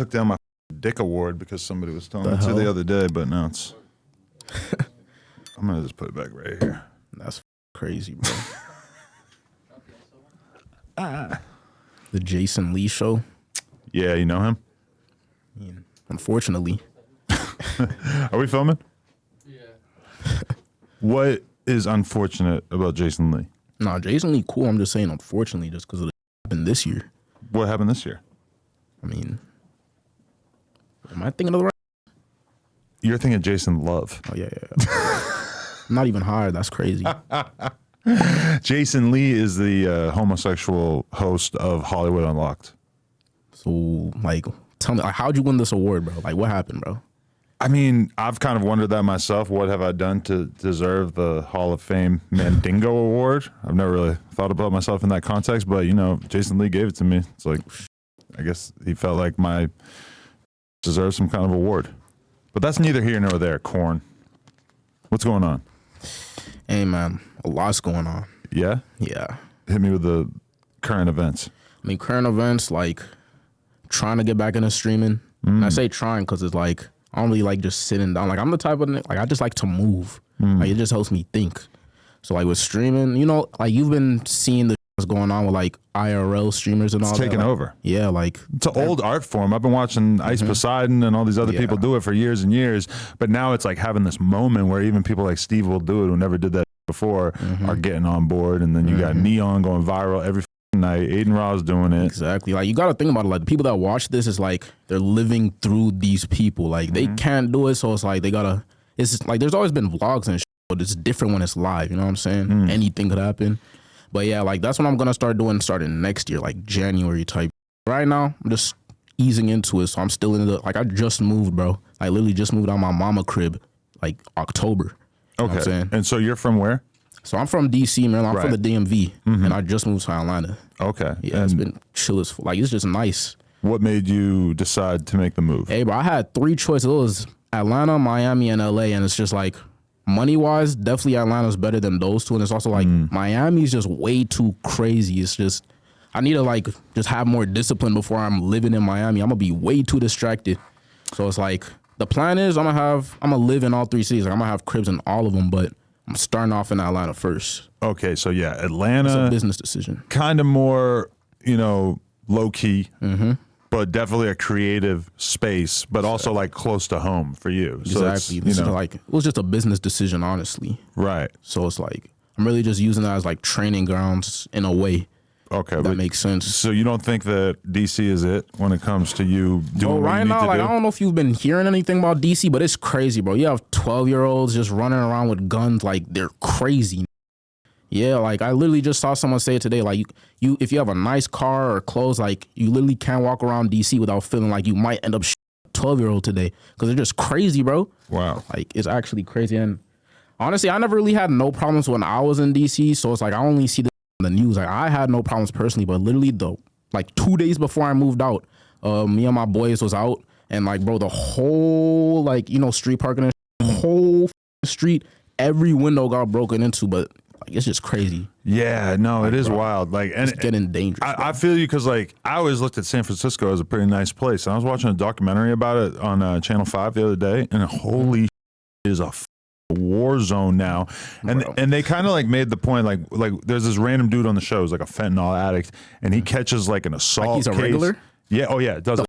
took down my dick award because somebody was telling me to the other day, but now it's. I'm gonna just put it back right here. That's crazy, bro. The Jason Lee show. Yeah, you know him? Yeah, unfortunately. Are we filming? Yeah. What is unfortunate about Jason Lee? Nah, Jason Lee cool. I'm just saying, unfortunately, just because of what happened this year. What happened this year? I mean, am I thinking of the right? You're thinking Jason Love. Oh, yeah. I'm not even high. That's crazy. Jason Lee is the homosexual host of Hollywood Unlocked. So, like, tell me, like, how'd you win this award, bro? Like, what happened, bro? I mean, I've kind of wondered that myself. What have I done to deserve the Hall of Fame Mandingo Award? I've never really thought about myself in that context, but, you know, Jason Lee gave it to me. It's like, I guess he felt like my deserved some kind of award. But that's neither here nor there, Corn. What's going on? Hey, man, a lot's going on. Yeah? Yeah. Hit me with the current events. I mean, current events, like, trying to get back into streaming. And I say trying because it's like, I don't really like just sitting down. Like, I'm the type of, like, I just like to move. Like, it just helps me think. So, like, with streaming, you know, like, you've been seeing the what's going on with, like, IRL streamers and all that. It's taking like, over. Yeah, like. It's an old art form. I've been watching Ice Poseidon and all these other people do it for years and years. But now it's like having this moment where even people like Steve will do it who never did that before are getting on board. And then you got Neon going viral every night. Aiden Raw's doing it. Exactly. Like, you got to think about it. Like, the people that watch this is like, they're living through these people. Like, they can't do it. So it's like, they got to, it's just, like, there's always been vlogs and shit, but it's different when it's live. You know what I'm saying? Anything could happen. But yeah, like, that's what I'm going to start doing starting next year, like January type. Right now, I'm just easing into it. So I'm still in the, like, I just moved, bro. I literally just moved out of my mama crib, like, October. You know what I'm saying? And so you're from where? So I'm from DC, man. I'm from the DMV, and I just moved to Atlanta. Okay. Yeah, and it's been chill as like, it's just nice. what made you decide to make the move? Hey, bro, I had three choices. It was Atlanta, Miami, and LA, and it's just like, money-wise, definitely Atlanta's better than those two, and it's also like, Miami's just way too crazy. It's just, I need to, like, just have more discipline before I'm living in Miami. I'm gonna be way too distracted. So it's like, the plan is I'm gonna live in all three cities. Like, I'm gonna have cribs in all of them, but I'm starting off in Atlanta first. Okay, so yeah, Atlanta. It's a business decision. Kind of more, you know, low key, but definitely a creative space, but also like close to home for you. Exactly. So it's, you know, like, it was just a business decision, honestly. right. So it's like, I'm really just using that as like training grounds in a way. Okay, That makes sense. So you don't think that DC is it when it comes to you doing what right you need now, to like, do? I don't know if you've been hearing anything about DC, but it's crazy, bro. You have 12-year-olds just running around with guns, like, they're crazy. Yeah, like, I literally just saw someone say it today, like, you if you have a nice car or clothes, like, you literally can't walk around DC without feeling like you might end up a 12-year-old today, because they're just crazy, bro. Wow. Like, it's actually crazy. And honestly, I never really had no problems when I was in DC, so it's like, I only see the news. Like, I had no problems personally, but literally like 2 days before I moved out, me and my boys was out, and like, bro, the whole, like, you know, street parking and the whole street, every window got broken into, but like, it's just crazy. Yeah, no, like, it is bro, wild. Like, and it's getting dangerous. I feel you, because like, I always looked at San Francisco as a pretty nice place. And I was watching a documentary about it on Channel 5 the other day, and holy shit, it is a war zone now. And they kind of like made the point, like there's this random dude on the show who's like a fentanyl addict, and he catches like an assault Like, he's a case. regular? Yeah, oh yeah, it does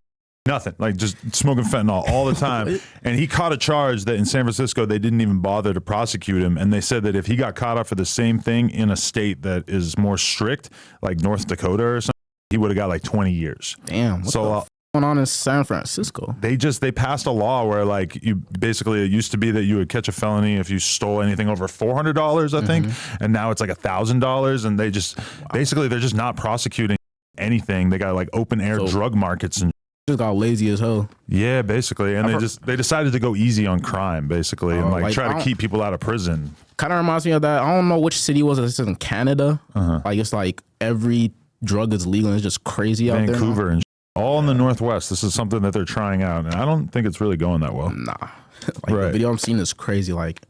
nothing, like just smoking fentanyl all the time. And he caught a charge that in San Francisco they didn't even bother to prosecute him, and they said that if he got caught up for the same thing in a state that is more strict, like North Dakota or something, he would have got like 20 years. Damn, what the going on in San Francisco? They passed a law where like, you basically, it used to be that you would catch a felony if you stole anything over $400, I think, and now it's like $1,000, and they just basically, they're just not prosecuting anything. They got like open air drug markets and just got lazy as hell. Yeah, basically, and they decided to go easy on crime, basically, and like try to keep people out of prison. Kind of reminds me of that. I don't know which city was it. This is in Canada. Like, it's like every drug is legal, and it's just crazy out there. Vancouver and all in the Northwest. This is something that they're trying out, and I don't think it's really going that well. Nah. Like, the video I'm seeing is crazy. Like,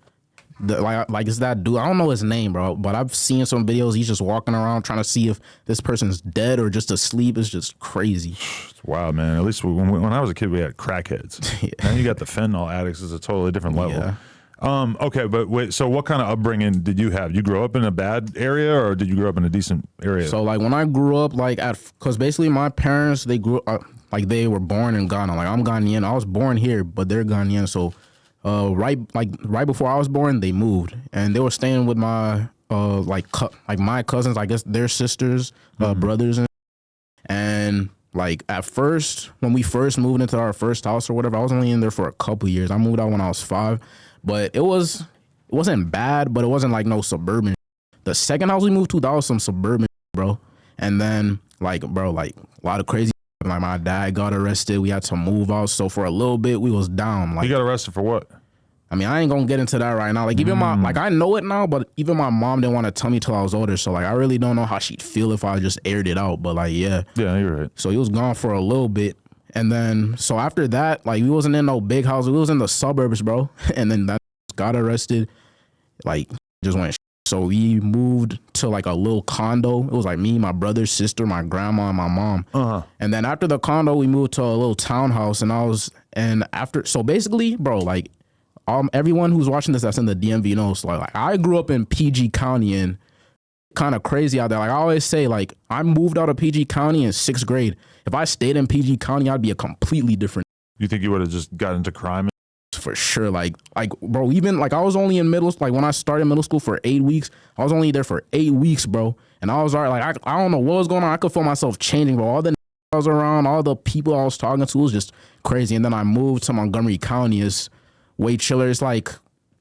Like it's that dude. I don't know his name, bro, but I've seen some videos. He's just walking around trying to see if this person's dead or just asleep. It's just crazy. It's wild, man. At least when I was a kid, we had crackheads. Yeah. Now you got the fentanyl addicts. It's a totally different level. Yeah. Okay, but wait. So what kind of upbringing did you have? You grow up in a bad area, or did you grow up in a decent area? So like when I grew up, like because basically my parents, they grew up like they were born in Ghana. Like I'm Ghanaian. I was born here, but they're Ghanaian. So right before I was born, they moved, and they were staying with my my cousins. I guess their sisters, brothers, and like at first when we first moved into our first house or whatever, I was only in there for a couple years. I moved out when I was 5. But it wasn't bad, but it wasn't like no suburban. The second house we moved to, that was some suburban, bro. And then like a lot of crazy. Like my dad got arrested. We had to move out. So for a little bit, we was down. Like you got arrested for what? I mean, I ain't gonna get into that right now. Like even I know it now, but even my mom didn't want to tell me till I was older. So like I really don't know how she'd feel if I just aired it out. But like yeah, you're right. So he was gone for a little bit. And then, so after that, like, we wasn't in no big house. We was in the suburbs, bro. And then that got arrested. Like, just went. So we moved to, like, a little condo. It was, like, me, my brother, sister, my grandma, and my mom. And then after the condo, we moved to a little townhouse. So basically, bro, like, everyone who's watching this that's in the DMV knows, like, I grew up in PG County and kind of crazy out there. Like, I always say, like, I moved out of PG County in 6th grade. If I stayed in PG County, I'd be a completely different. You think you would have just got into crime? For sure. Like, bro, even like I was only in like when I started middle school for 8 weeks, I was only there for 8 weeks, bro. And I was already like, I don't know what was going on. I could feel myself changing, bro. All the I was around, all the people I was talking to was just crazy. And then I moved to Montgomery County. It's way chiller. It's like,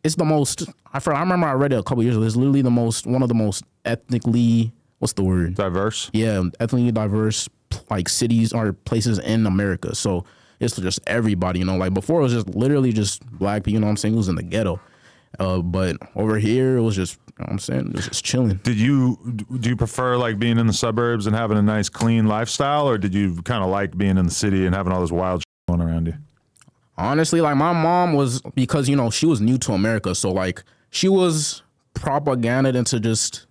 it's the most, I remember I read it a couple years ago. It's literally one of the most ethnically, what's the word? Diverse? Yeah, ethnically diverse, like cities or places in America. So it's just everybody, you know, like before it was just literally just black people, you know what I'm saying? It was in the ghetto. But over here it was just, you know what I'm saying, it was just chilling. Do you prefer like being in the suburbs and having a nice clean lifestyle, or did you kind of like being in the city and having all this wild shit going around you? Honestly, like my mom was, because, you know, she was new to America. So like she was propagandized into just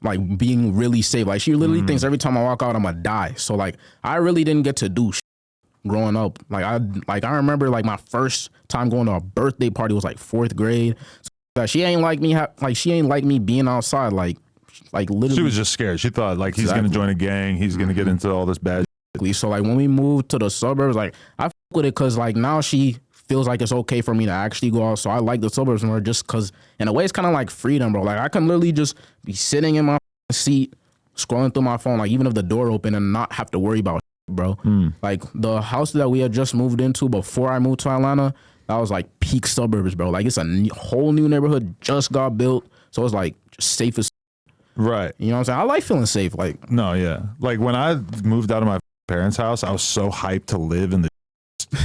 like being really safe. Like she literally thinks every time I walk out, I'm gonna die. So like I really didn't get to do shit growing up. Like I remember like my first time going to a birthday party was like 4th grade. So that she ain't like me. She ain't like me being outside. Like literally. She was just scared. She thought like he's gonna join a gang. He's gonna get into all this bad. So like when we moved to the suburbs, like I fuck with it because like now she feels like it's okay for me to actually go out. So I like the suburbs more just because in a way it's kind of like freedom, bro. Like I can literally just be sitting in my seat, scrolling through my phone, like even if the door open and not have to worry about shit, bro. Like the house that we had just moved into before I moved to Atlanta, that was like peak suburbs, bro. Like it's a whole new neighborhood, just got built. So it's like just safe as right. You know what I'm saying? I like feeling safe. Like no, yeah. Like when I moved out of my parents' house, I was so hyped to live in the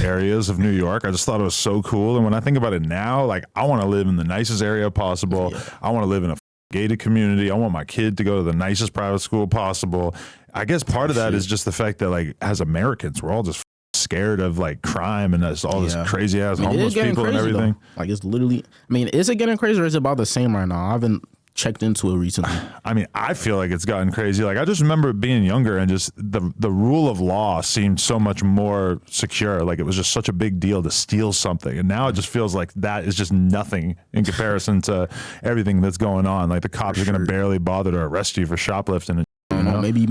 areas of New York. I just thought it was so cool. And when I think about it now, like I want to live in the nicest area possible. Yeah. I want to live in a gated community. I want my kid to go to the nicest private school possible. I guess part of that is just the fact that like as Americans, we're all just scared of like crime and all this crazy ass homeless people and everything. Though. Like it's literally, I mean, is it getting crazy or is it about the same right now? I haven't checked into it recently. I mean, I feel like it's gotten crazy. Like I just remember being younger and just the rule of law seemed so much more secure. Like it was just such a big deal to steal something. And now it just feels like that is just nothing in comparison to everything that's going on. Like the cops are going to barely bother to arrest you for shoplifting. I don't know, maybe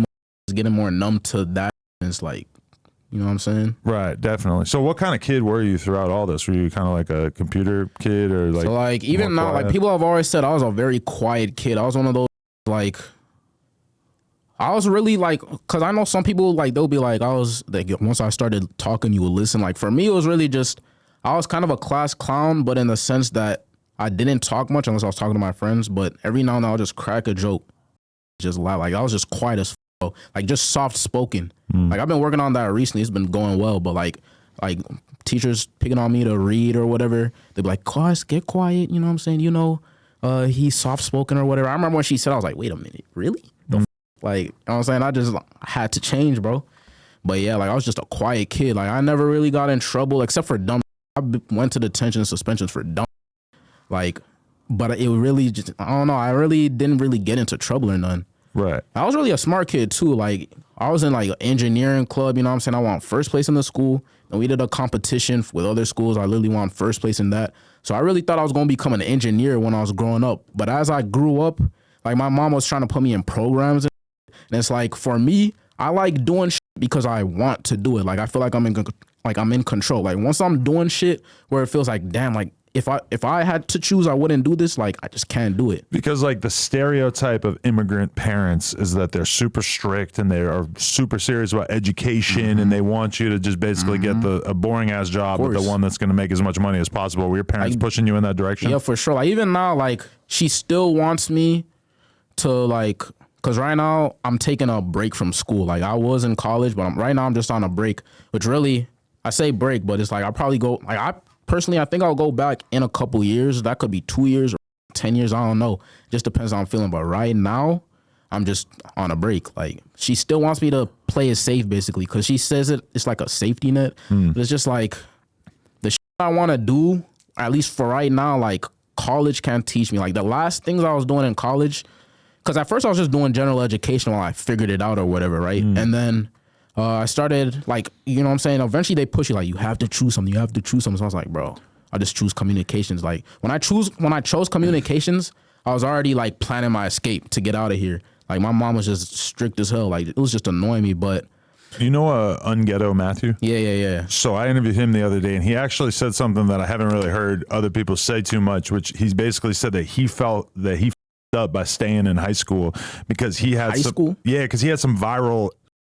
it's getting more numb to that. It's like, you know what I'm saying? Right, definitely. So what kind of kid were you throughout all this? Were you kind of like a computer kid or like? So like even now, like people have always said I was a very quiet kid. I was one of those like, I was really like, cause I know some people like, they'll be like, I was like, once I started talking, you would listen. Like for me, it was really just, I was kind of a class clown, but in the sense that I didn't talk much unless I was talking to my friends, but every now and then I'll just crack a joke, just laugh. Like I was just quiet as like just soft spoken. Like I've been working on that recently. It's been going well, but like teachers picking on me to read or whatever, they'd be like, "Cause get quiet," you know what I'm saying? You know, he's soft spoken or whatever. I remember when she said, I was like, "Wait a minute, really?" Like, you know what I'm saying? I just had to change, bro. But yeah, like I was just a quiet kid. Like I never really got in trouble except for dumb. I went to detention and suspensions for dumb. Like but it really just, I don't know. I really didn't really get into trouble or none. Right. I was really a smart kid too. Like I was in like an engineering club, you know what I'm saying? I won first place in the school, and we did a competition with other schools. I literally won first place in that. So I really thought I was going to become an engineer when I was growing up. But as I grew up, like my mom was trying to put me in programs, and it's like for me, I like doing shit because I want to do it. Like I feel like I'm in control. Like once I'm doing shit where it feels like, damn, like if I had to choose, I wouldn't do this. Like I just can't do it. Because like the stereotype of immigrant parents is that they're super strict and they are super serious about education, and they want you to just basically get a boring ass job, but the one that's going to make as much money as possible. Were your parents pushing you in that direction? Yeah, for sure. Like even now, like she still wants me to like, cause right now I'm taking a break from school. Like I was in college, but right now I'm just on a break, which really, I say break, but it's like I'll probably go, like I think I'll go back in a couple years. That could be 2 years or 10 years. I don't know. Just depends on how I'm feeling. But right now, I'm just on a break. Like she still wants me to play it safe, basically, because she says it's like a safety net. But it's just like the shit I want to do, at least for right now, like college can't teach me. Like the last things I was doing in college, because at first I was just doing general education while I figured it out or whatever, right? And then I started like, you know what I'm saying? Eventually they push you like, you have to choose something. So I was like, bro, I just choose communications. Like when I chose communications, I was already like planning my escape to get out of here. Like my mom was just strict as hell. Like it was just annoying me, but. You know Unghetto Matthew? Yeah. So I interviewed him the other day, and he actually said something that I haven't really heard other people say too much, which he's basically said that he felt that he f***ed up by staying in high school because he had because he had some viral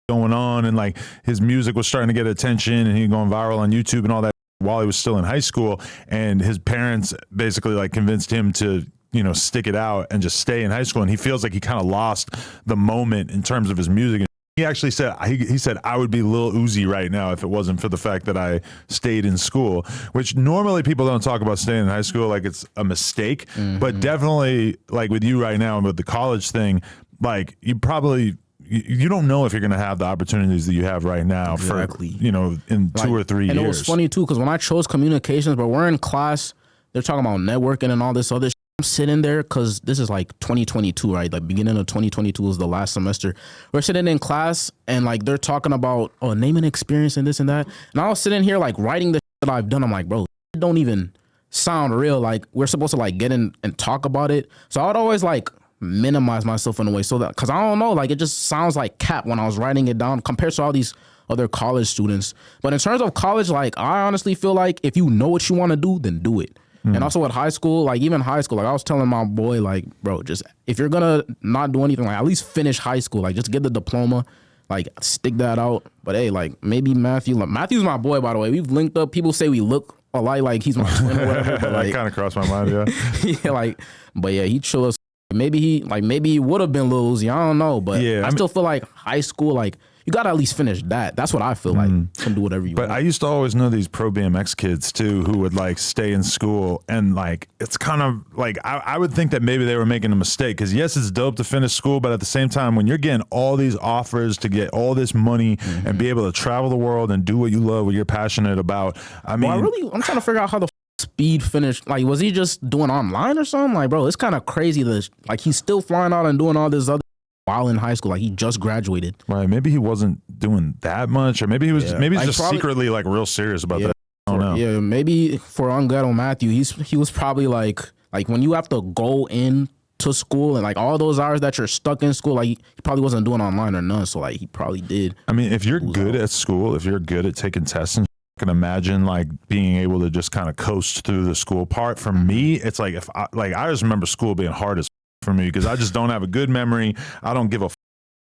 going on, and like his music was starting to get attention, and he going viral on YouTube and all that while he was still in high school, and his parents basically like convinced him to, you know, stick it out and just stay in high school, and he feels like he kind of lost the moment in terms of his music. He actually said, he said, I would be Lil Uzi right now if it wasn't for the fact that I stayed in school, which normally people don't talk about staying in high school like it's a mistake, but definitely like with you right now with the college thing, like you don't know if you're going to have the opportunities that you have right now for, you know, in 2 or 3 years. And it was funny too, because when I chose communications, but we're in class, they're talking about networking and all this other shit. I'm sitting there because this is like 2022, right? Like beginning of 2022 was the last semester. We're sitting in class and like they're talking about, name and experience and this and that. And I was sitting here like writing the shit that I've done. I'm like, bro, it don't even sound real. Like we're supposed to like get in and talk about it. So I would always like minimize myself in a way so that, because I don't know, like it just sounds like cap when I was writing it down compared to all these other college students. But in terms of college, like I honestly feel like if you know what you want to do, then do it. And also at high school, like even high school, like I was telling my boy, like, bro, just if you're gonna not do anything, like at least finish high school, like just get the diploma, like stick that out. But hey, like maybe Matthew's my boy, by the way. We've linked up. People say we look alike, like he's my twin or whatever. But like, that kind of crossed my mind, yeah. Yeah, like, but yeah, he chill us. Maybe he would have been Lil Uzi. I don't know, but yeah, I still feel like high school, like you gotta at least finish that. That's what I feel like. You can do whatever you want. But I used to always know these pro BMX kids too, who would like stay in school, and like it's kind of like I would think that maybe they were making a mistake, because yes, it's dope to finish school, but at the same time, when you're getting all these offers to get all this money and be able to travel the world and do what you love, what you're passionate about, I mean, I'm trying to figure out how the speed finished. Like, was he just doing online or something? Like, bro, it's kind of crazy that like he's still flying out and doing all this other while in high school. Like he just graduated. Right. Maybe he wasn't doing that much, or maybe he was. Maybe he's just secretly like real serious about that. I don't know. Yeah. Maybe for Unghetto Matthew, he was probably like when you have to go in to school and like all those hours that you're stuck in school, like he probably wasn't doing online or none. So like he probably did. I mean, if you're good at school, if you're good at taking tests and I can imagine like being able to just kind of coast through the school part. For me, it's like I just remember school being hard as for me, because I just don't have a good memory. I don't give a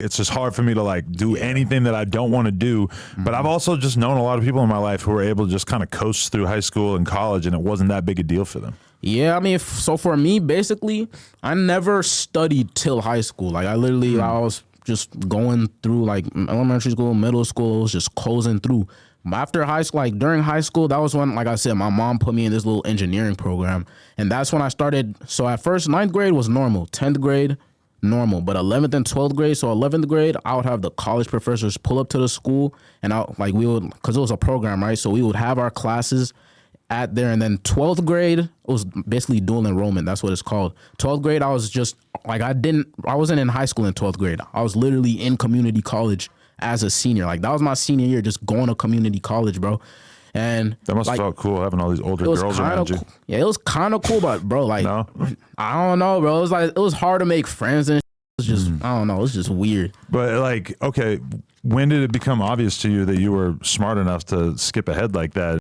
it's just hard for me to like do anything that I don't want to do. But I've also just known a lot of people in my life who were able to just kind of coast through high school and college, and it wasn't that big a deal for them. Yeah, I mean, so for me, basically, I never studied till high school. Like I literally, I was just going through like elementary school, middle school, was just coasting through. After high school, like during high school, that was when, like I said, my mom put me in this little engineering program. And that's when I started. So at first, 9th grade was normal. 10th grade, normal. But 11th and 12th grade, so 11th grade, I would have the college professors pull up to the school. And we would, because it was a program, right? So we would have our classes. at there. And then 12th grade, it was basically dual enrollment. That's what it's called. 12th grade, I was just like, I wasn't in high school in 12th grade. I was literally in community college as a senior. Like that was my senior year, just going to community college, bro. And that must have felt cool having all these older girls around you. Yeah, it was kind of cool, but bro, like, no? I don't know, bro. It was hard to make friends and it was just, I don't know. It was just weird. But like, okay, when did it become obvious to you that you were smart enough to skip ahead like that?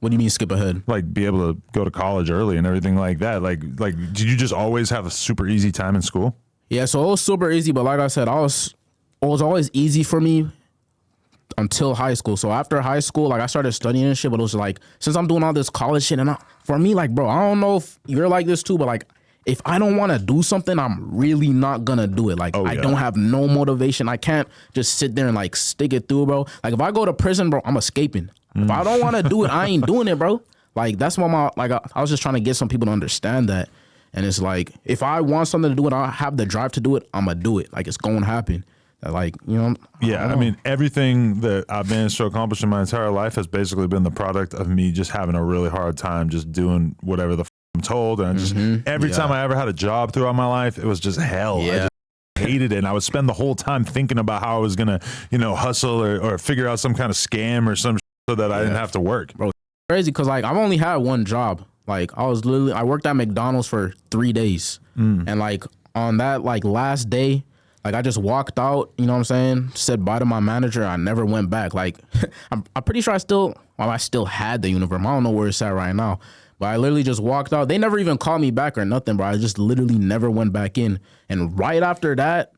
What do you mean skip ahead? Like be able to go to college early and everything like that. Like, did you just always have a super easy time in school? Yeah, so it was super easy, but like I said, it was always easy for me until high school. So after high school, like I started studying and shit, but it was like, since I'm doing all this college shit, and for me, like, bro, I don't know if you're like this too, but like, if I don't want to do something, I'm really not gonna do it. Like, I don't have no motivation. I can't just sit there and like stick it through, bro. Like if I go to prison, bro, I'm escaping. If I don't want to do it, I ain't doing it, bro. Like that's what I was just trying to get some people to understand that. And it's like, if I want something to do it, I have the drive to do it, I'm gonna do it. Like it's gonna happen. Like, you know. Yeah, I mean, everything that I've managed to accomplish in my entire life has basically been the product of me just having a really hard time just doing whatever the I'm told. And I just every time I ever had a job throughout my life, it was just hell. I just hated it. And I would spend the whole time thinking about how I was gonna, hustle or figure out some kind of scam or some so that I didn't have to work. Bro, crazy because like I've only had one job. Like I worked at McDonald's for 3 days. And like on that like last day, like I just walked out, you know what I'm saying? Said bye to my manager. I never went back. Like I'm pretty sure I still had the uniform. I don't know where it's at right now. But I literally just walked out. They never even called me back or nothing, bro. I just literally never went back in. And right after that,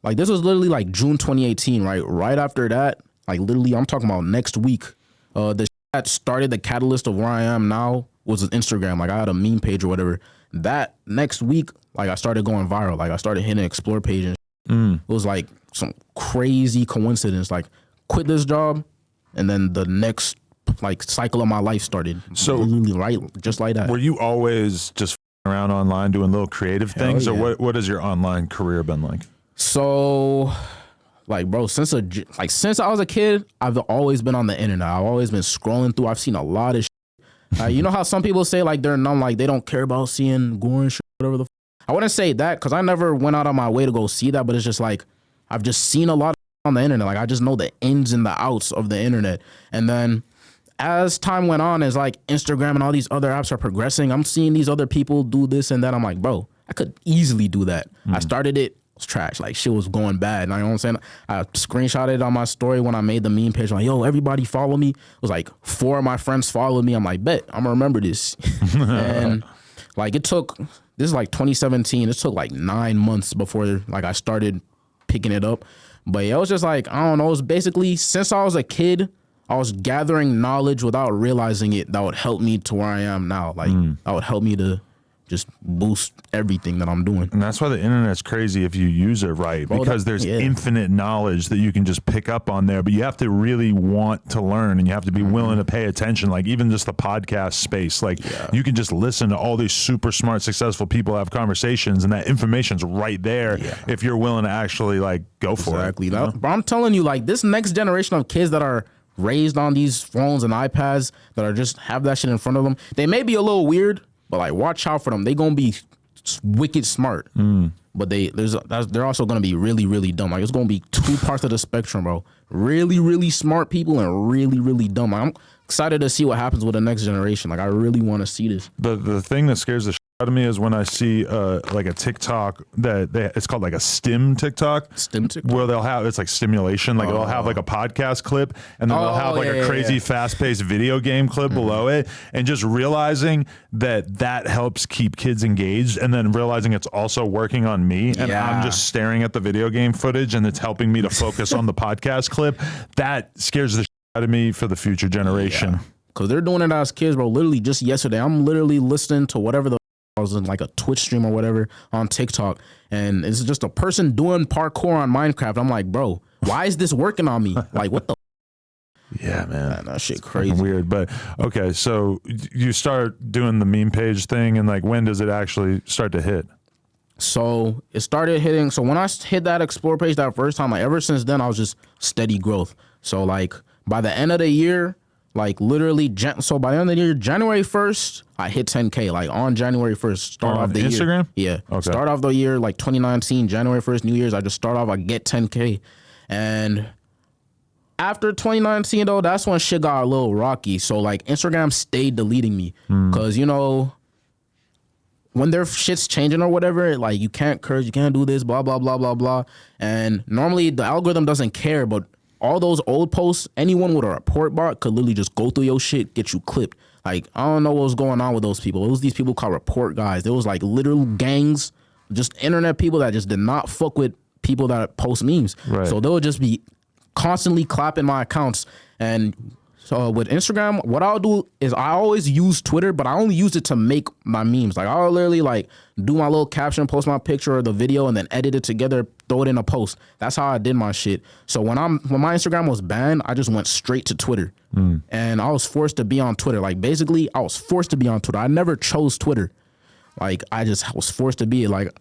like this was literally like June 2018, right? Right after that, like literally I'm talking about next week, the that started the catalyst of where I am now was Instagram. Like I had a meme page or whatever. That next week, like I started going viral. Like I started hitting explore page and it was like some crazy coincidence. Like quit this job and then the next like cycle of my life started. So literally right just like that. Were you always just around online doing little creative things, or what has your online career been like? So like bro, since I was a kid, I've always been on the internet. I've always been scrolling through. I've seen a lot of shit. You know how some people say like they're numb, like they don't care about seeing gore and shit, whatever the I wouldn't say that because I never went out of my way to go see that, but it's just like I've just seen a lot on the internet. Like I just know the ins and the outs of the internet. And then as time went on, as like Instagram and all these other apps are progressing, I'm seeing these other people do this and that. I'm like, bro, I could easily do that. I started it, was trash. Like shit was going bad. You know what I'm saying? I screenshotted it on my story when I made the meme page. I'm like, yo, everybody follow me. It was like 4 of my friends followed me. I'm like, bet, I'm gonna remember this. And like this is like 2017. It took like 9 months before like I started picking it up. But yeah, it was just like, I don't know. It was basically since I was a kid, I was gathering knowledge without realizing it that would help me to where I am now. Like that would help me to just boost everything that I'm doing. And that's why the internet's crazy if you use it right, because there's infinite knowledge that you can just pick up on there, but you have to really want to learn and you have to be willing to pay attention. Like even just the podcast space, like you can just listen to all these super smart, successful people have conversations and that information's right there if you're willing to actually like go for it. Exactly. But I'm telling you, like this next generation of kids that are raised on these phones and iPads that are just have that shit in front of them, they may be a little weird, but like watch out for them. They gonna be wicked smart, but they're also gonna be really, really dumb. Like it's gonna be 2 parts of the spectrum, bro. Really, really smart people and really, really dumb. Like, I'm excited to see what happens with the next generation. Like I really want to see this. The thing that scares the shit out of me is when I see like a TikTok it's called like a stim TikTok, where they'll have it's like stimulation, like they'll have like a podcast clip and then they'll have like a crazy fast-paced video game clip below it, and just realizing that helps keep kids engaged, and then realizing it's also working on me, and I'm just staring at the video game footage and it's helping me to focus on the podcast clip. That scares the shit out of me for the future generation. Because they're doing it as kids, bro. Literally just yesterday, I'm literally listening to whatever I was in like a Twitch stream or whatever on TikTok, and it's just a person doing parkour on Minecraft. I'm like, bro, why is this working on me? Like, what the? Yeah, man, that shit crazy. Weird, but okay. So you start doing the meme page thing, and like, when does it actually start to hit? So it started hitting. So when I hit that explore page that first time, like ever since then, I was just steady growth. So like by the end of the year, Like literally, so by the end of the year, January 1st, I hit 10K. Like on January 1st, start off the Instagram? year. Yeah. Okay. Start off the year, like 2019, January 1st, New Year's, I just start off, I get 10K. And after 2019, though, that's when shit got a little rocky. So like Instagram stayed deleting me. Because, you know, when their shit's changing or whatever, like you can't curse, you can't do this, blah, blah, blah, blah, blah. And normally the algorithm doesn't care, but all those old posts, anyone with a report bot could literally just go through your shit, get you clipped. Like, I don't know what was going on with those people. It was these people called report guys. There was like literal gangs, just internet people that just did not fuck with people that post memes. Right. So they would just be constantly clapping my accounts. And so with Instagram, what I'll do is I always use Twitter, but I only use it to make my memes. Like I'll literally like do my little caption, post my picture or the video, and then edit it together, throw it in a post. That's how I did my shit. So when my Instagram was banned, I just went straight to Twitter. And I was forced to be on Twitter. Like basically, I was forced to be on Twitter. I never chose Twitter. Like I just was forced to be. Like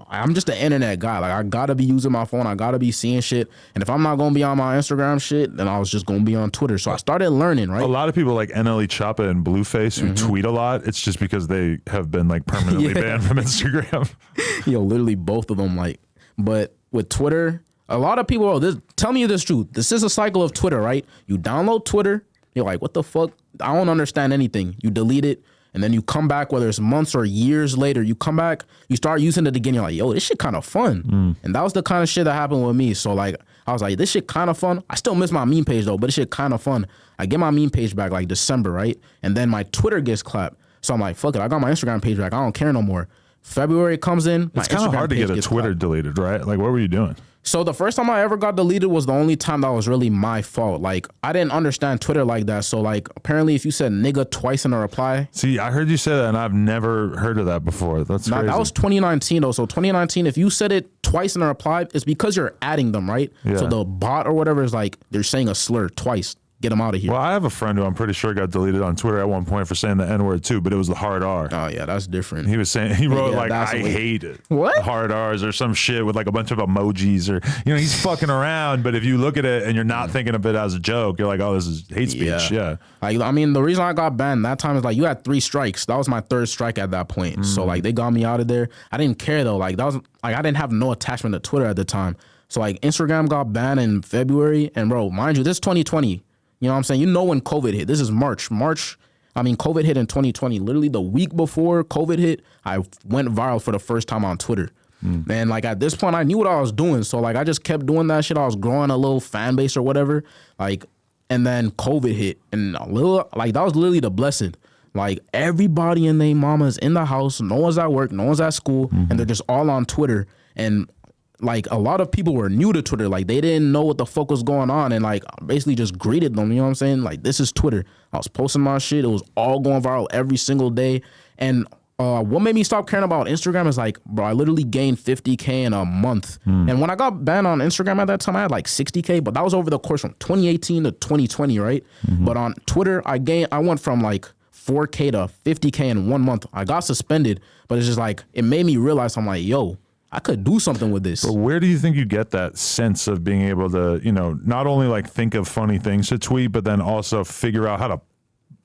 I'm just an internet guy. Like I gotta be using my phone. I gotta be seeing shit. And if I'm not gonna be on my Instagram shit, then I was just gonna be on Twitter. So I started learning, right? A lot of people like NLE Choppa and Blueface who tweet a lot. It's just because they have been like permanently banned from Instagram. Yo, literally both of them. Like, but with Twitter, a lot of people, tell me this truth. This is a cycle of Twitter, right? You download Twitter. You're like, what the fuck? I don't understand anything. You delete it. And then you come back, whether it's months or years later, you come back, you start using it again. You're like, yo, this shit kind of fun. And that was the kind of shit that happened with me. So like, I was like, this shit kind of fun. I still miss my meme page though, but this shit kind of fun. I get my meme page back like December, right? And then my Twitter gets clapped. So I'm like, fuck it. I got my Instagram page back. I don't care no more. February comes in. It's kind of hard to get a Twitter deleted, right? Like, what were you doing? So the first time I ever got deleted was the only time that was really my fault. Like, I didn't understand Twitter like that. So like, apparently if you said nigga twice in a reply. See, I heard you say that and I've never heard of that before. That's crazy. That was 2019 though. So 2019, if you said it twice in a reply, it's because you're adding them, right? Yeah. So the bot or whatever is like, they're saying a slur twice. Get them out of here. Well, I have a friend who I'm pretty sure got deleted on Twitter at one point for saying the N-word too, but it was the hard R. Oh yeah, that's different. He was saying, he wrote Yeah, like, that's I weird. hate it. What? Hard R's or some shit with like a bunch of emojis or, you know, he's fucking around, but if you look at it and you're not thinking of it as a joke, you're like, oh, this is hate speech. Yeah. Like, I mean, the reason I got banned that time is like, you had 3 strikes. That was my 3rd strike at that point. So like, they got me out of there. I didn't care though. Like, that was like, I didn't have no attachment to Twitter at the time. So like, Instagram got banned in February. And bro, mind you, this is 2020. You know what I'm saying? You know when COVID hit. This is March. COVID hit in 2020. Literally the week before COVID hit, I went viral for the first time on Twitter. And like at this point, I knew what I was doing. So like I just kept doing that shit. I was growing a little fan base or whatever. Like, and then COVID hit. And that was literally the blessing. Like everybody and their mama's in the house. No one's at work. No one's at school. And they're just all on Twitter. And like a lot of people were new to Twitter. Like they didn't know what the fuck was going on. And like basically just greeted them. You know what I'm saying? Like this is Twitter. I was posting my shit. It was all going viral every single day. And what made me stop caring about Instagram is like, bro, I literally gained 50K in a month. And when I got banned on Instagram at that time, I had like 60K, but that was over the course from 2018 to 2020, right? But on Twitter, I went from like 4K to 50K in 1 month. I got suspended, but it's just like, it made me realize, I'm like, yo, I could do something with this. But where do you think you get that sense of being able to, you know, not only like think of funny things to tweet, but then also figure out how to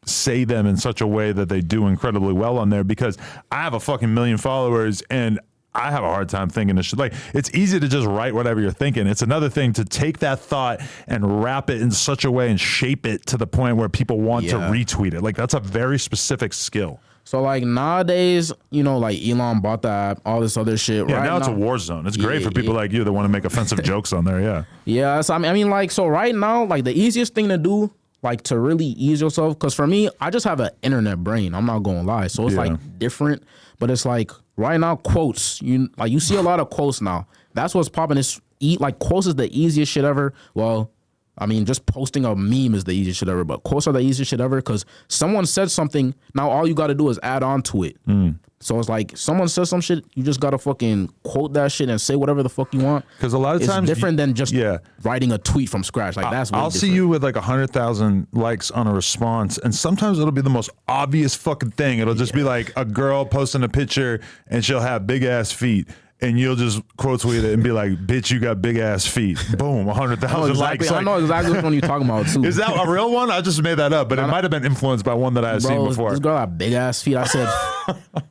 say them in such a way that they do incredibly well on there? Because I have a fucking million followers and I have a hard time thinking this shit. Like, it's easy to just write whatever you're thinking. It's another thing to take that thought and wrap it in such a way and shape it to the point where people want to retweet it. Like, that's a very specific skill. So like nowadays, you know, like Elon bought the app, all this other shit. Yeah, right now it's a war zone. It's great for people like you that want to make offensive jokes on there. Yeah. Yeah. So I mean, like, so right now, like the easiest thing to do, like to really ease yourself, because for me, I just have an internet brain. I'm not gonna lie. So it's like different, but it's like right now, quotes. You see a lot of quotes now. That's what's popping. Like quotes is the easiest shit ever. Well, I mean, just posting a meme is the easiest shit ever, but quotes are the easiest shit ever because someone said something. Now all you got to do is add on to it. So it's like someone says some shit, you just got to fucking quote that shit and say whatever the fuck you want. Because a lot of times it's different than just writing a tweet from scratch. Like that's I'll see you with like 100,000 likes on a response, and sometimes it'll be the most obvious fucking thing. It'll just be like a girl posting a picture and she'll have big ass feet. and you'll just quote tweet it and be like, "Bitch, you got big ass feet." Boom, 100,000 likes. I know exactly which one you're talking about too. Is that a real one? I just made that up, but it might have been influenced by one that I had seen before. This girl had big ass feet. I said,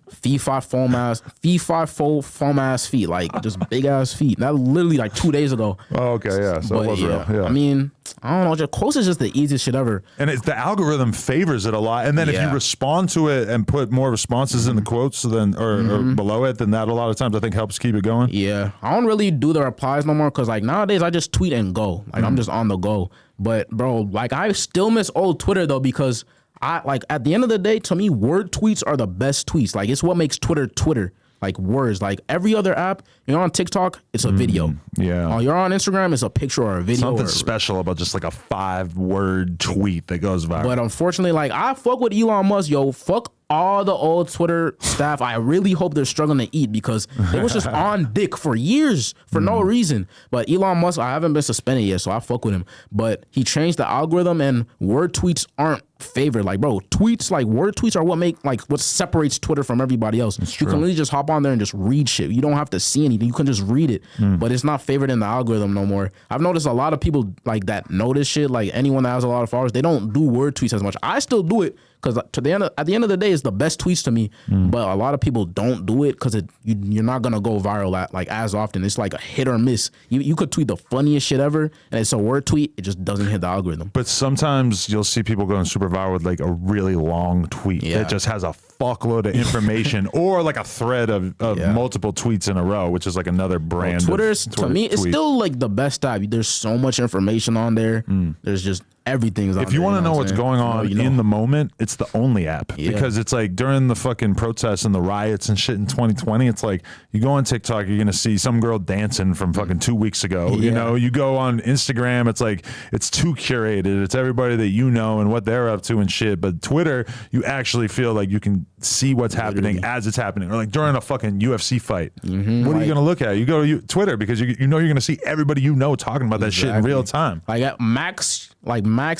fee fi foam ass feet, like just big ass feet. That was literally like 2 days ago. Oh, okay, yeah. So it was real. Yeah. I mean, I don't know. Just quotes is just the easiest shit ever. And the algorithm favors it a lot. And then if you respond to it and put more responses in the quotes than or below it, then that a lot of times I think helps keep it going. Yeah, I don't really do the replies no more because like nowadays I just tweet and go. Like I'm just on the go. But bro, like I still miss old Twitter though because I like at the end of the day, to me, word tweets are the best tweets. Like it's what makes Twitter Twitter. Like words, like every other app, you're on TikTok, it's a video. Yeah. You're on Instagram, it's a picture or a video. Something special about just like a 5-word tweet that goes viral. But unfortunately, like I fuck with Elon Musk, yo. Fuck all the old Twitter staff. I really hope they're struggling to eat because they was just on dick for years for no reason. But Elon Musk, I haven't been suspended yet, so I fuck with him. But he changed the algorithm and word tweets aren't favored. Like, bro, tweets, like word tweets are what separates Twitter from everybody else. You can really just hop on there and just read shit. You don't have to see anything. You can just read it. But it's not favored in the algorithm no more. I've noticed a lot of people like that notice shit. Like anyone that has a lot of followers, they don't do word tweets as much. I still do it because at the end of the day, it's the best tweets to me. But a lot of people don't do it because you're not gonna go viral as often. It's like a hit or miss. You could tweet the funniest shit ever, and it's a word tweet. It just doesn't hit the algorithm. But sometimes you'll see people going super viral with like a really long tweet that just has a fuckload of information, or like a thread of multiple tweets in a row, which is like another brand. Twitter's to me, it's still like the best app. There's so much information on there. There's just everything's on there. If you want to know what's going on in the moment, it's the only app because it's like during the fucking protests and the riots and shit in 2020, it's like you go on TikTok, you're gonna see some girl dancing from fucking 2 weeks ago. You know, you go on Instagram, it's like it's too curated. It's everybody that you know and what they're up to and shit. But Twitter, you actually feel like you can see what's happening as it's happening, or like during a fucking UFC fight. What are you gonna look at? You go to Twitter because you know you're gonna see everybody you know talking about that shit in real time. Like at max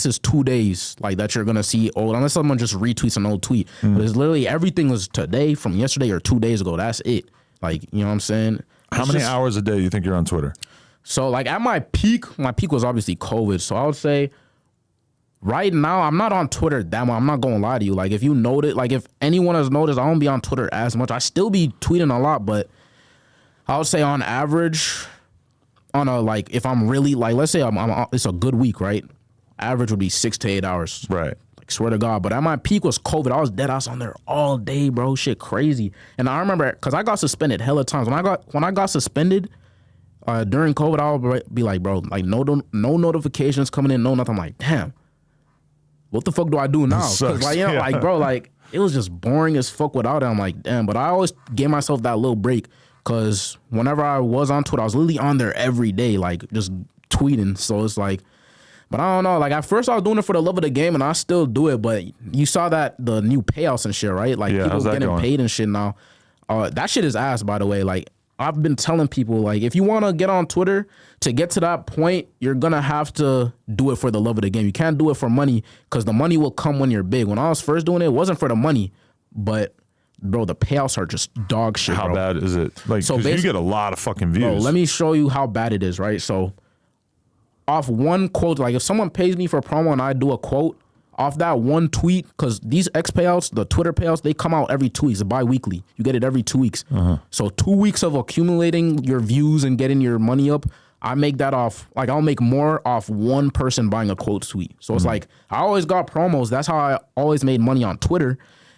is 2 days like that you're gonna see old, unless someone just retweets an old tweet. But it's literally everything was today from yesterday or 2 days ago. That's it. Like, you know what I'm saying? How many hours a day do you think you're on Twitter? So like at my peak was obviously COVID. So I would say right now I'm not on Twitter that much. I'm not gonna lie to you. Like if you notice, like if anyone has noticed, I don't be on Twitter as much. I still be tweeting a lot, but I would say on average, on a like if I'm really like let's say it's a good week, right? Average would be 6 to 8 hours. Right. Like swear to God. But at my peak was COVID. I was dead ass on there all day, bro. Shit crazy. And I remember because I got suspended hella times. When I got suspended during COVID, I would be like, bro, like no notifications coming in, no nothing. I'm like, damn, what the fuck do I do now? Because like, you know, like bro, like it was just boring as fuck without it. I'm like, damn. But I always gave myself that little break because whenever I was on Twitter, I was literally on there every day, like just tweeting. So it's like. But I don't know. Like at first I was doing it for the love of the game, and I still do it. But you saw that the new payouts and shit, right? Like people getting paid and shit now. That shit is ass, by the way. Like I've been telling people, like if you want to get on Twitter to get to that point, you're gonna have to do it for the love of the game. You can't do it for money because the money will come when you're big. When I was first doing it, it wasn't for the money, but. Bro, the payouts are just dog shit. How bad is it? Like, so you get a lot of fucking views. Bro, let me show you how bad it is, right? So. Off one quote, like if someone pays me for a promo and I do a quote off that one tweet, because these X payouts, the Twitter payouts, they come out every 2 weeks, bi-weekly. You get it every 2 weeks. So 2 weeks of accumulating your views and getting your money up, I make that off, like I'll make more off one person buying a quote tweet. So it's like, I always got promos. That's how I always made money on Twitter.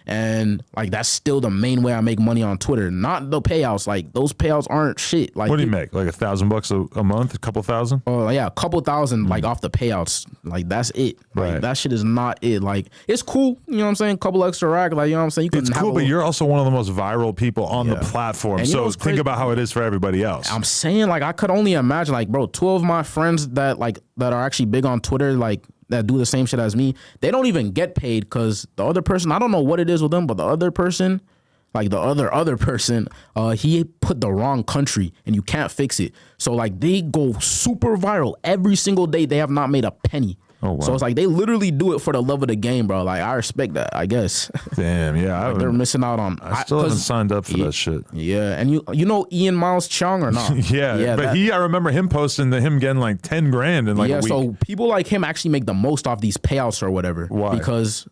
And like that's still the main way I make money on Twitter, not the payouts. Like those payouts aren't shit. Like what do you make? Like $1,000 a month, a couple thousand? Oh yeah, a couple thousand like off the payouts. Like that's it. Like that shit is not it. Like it's cool, you know what I'm saying? Couple extra rack, like you know what I'm saying. It's cool, but you're also one of the most viral people on the platform. And so think about how it is for everybody else. I'm saying like I could only imagine like bro, 2 of my friends that are actually big on Twitter like. That do the same shit as me, they don't even get paid because the other person, I don't know what it is with them, but the other person, like the other person, he put the wrong country and you can't fix it. So like they go super viral every single day. They have not made a penny. Oh, wow. So it's like they literally do it for the love of the game, bro. Like I respect that, I guess. Damn, yeah. Like, they're missing out on. I still haven't signed up for that shit. Yeah, and you know Ian Miles Chung or not? Yeah, but I remember him posting him getting like 10 grand in like a week. So people like him actually make the most off these payouts or whatever. Why? Because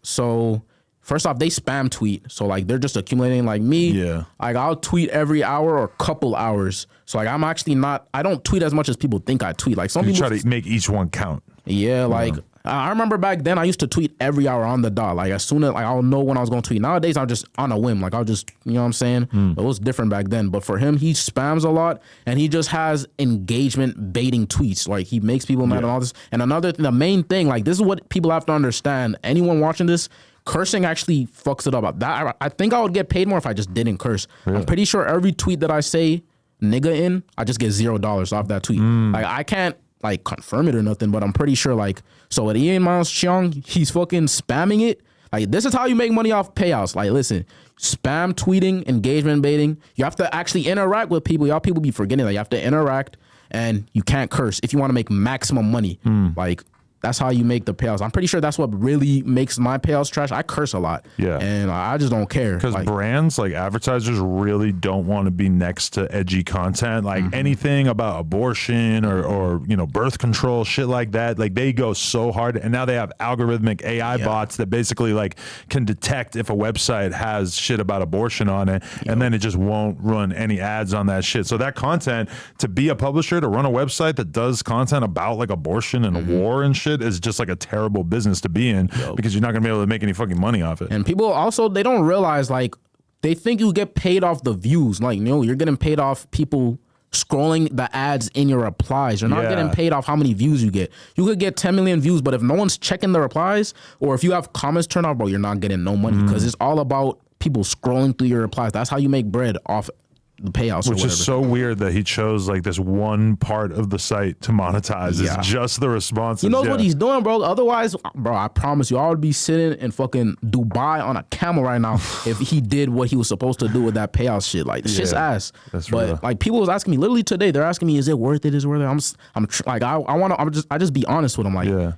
first off, they spam tweet. So like they're just accumulating like me. Yeah. Like I'll tweet every hour or couple hours. So like I'm actually I don't tweet as much as people think I tweet. Like some You people try to make each one count. Yeah, like I remember back then I used to tweet every hour on the dot. Like as soon as I'll know when I was going to tweet. Nowadays I'm just on a whim. Like I'll just, you know what I'm saying? It was different back then. But for him, he spams a lot and he just has engagement baiting tweets. Like he makes people mad and all this. And the main thing, like this is what people have to understand. Anyone watching this, cursing actually fucks it up. I think I would get paid more if I just didn't curse. Yeah. I'm pretty sure every tweet that I say nigga in, I just get $0 off that tweet. Like I can't like confirm it or nothing, but I'm pretty sure like, so with Ian Miles Chung, he's fucking spamming it. Like this is how you make money off payouts. Like listen, spam tweeting, engagement baiting, you have to actually interact with people. Y'all people be forgetting that you have to interact and you can't curse if you want to make maximum money. Like that's how you make the payouts. I'm pretty sure that's what really makes my payouts trash. I curse a lot. Yeah. And I just don't care. Because brands, like advertisers, really don't want to be next to edgy content. Like anything about abortion or birth control, shit like that. Like they go so hard. And now they have algorithmic AI bots that basically like can detect if a website has shit about abortion on it. And then it just won't run any ads on that shit. So that content, to be a publisher, to run a website that does content about like abortion and war and shit, is just like a terrible business to be in because you're not gonna be able to make any fucking money off it. And people also, they don't realize, like they think you get paid off the views. Like, you're getting paid off people scrolling the ads in your replies. You're not getting paid off how many views you get. You could get 10 million views, but if no one's checking the replies or if you have comments turned off, bro, you're not getting no money because it's all about people scrolling through your replies. That's how you make bread off the payouts, which is so weird that he chose like this one part of the site to monetize. It's just the responses. He knows what he's doing, bro. Otherwise, bro, I promise you, I would be sitting in fucking Dubai on a camel right now if he did what he was supposed to do with that payout shit. Like, shit's ass. That's but real. like, people was asking me literally today. They're asking me, is it worth it? Is it worth it? I just be honest with them. Like,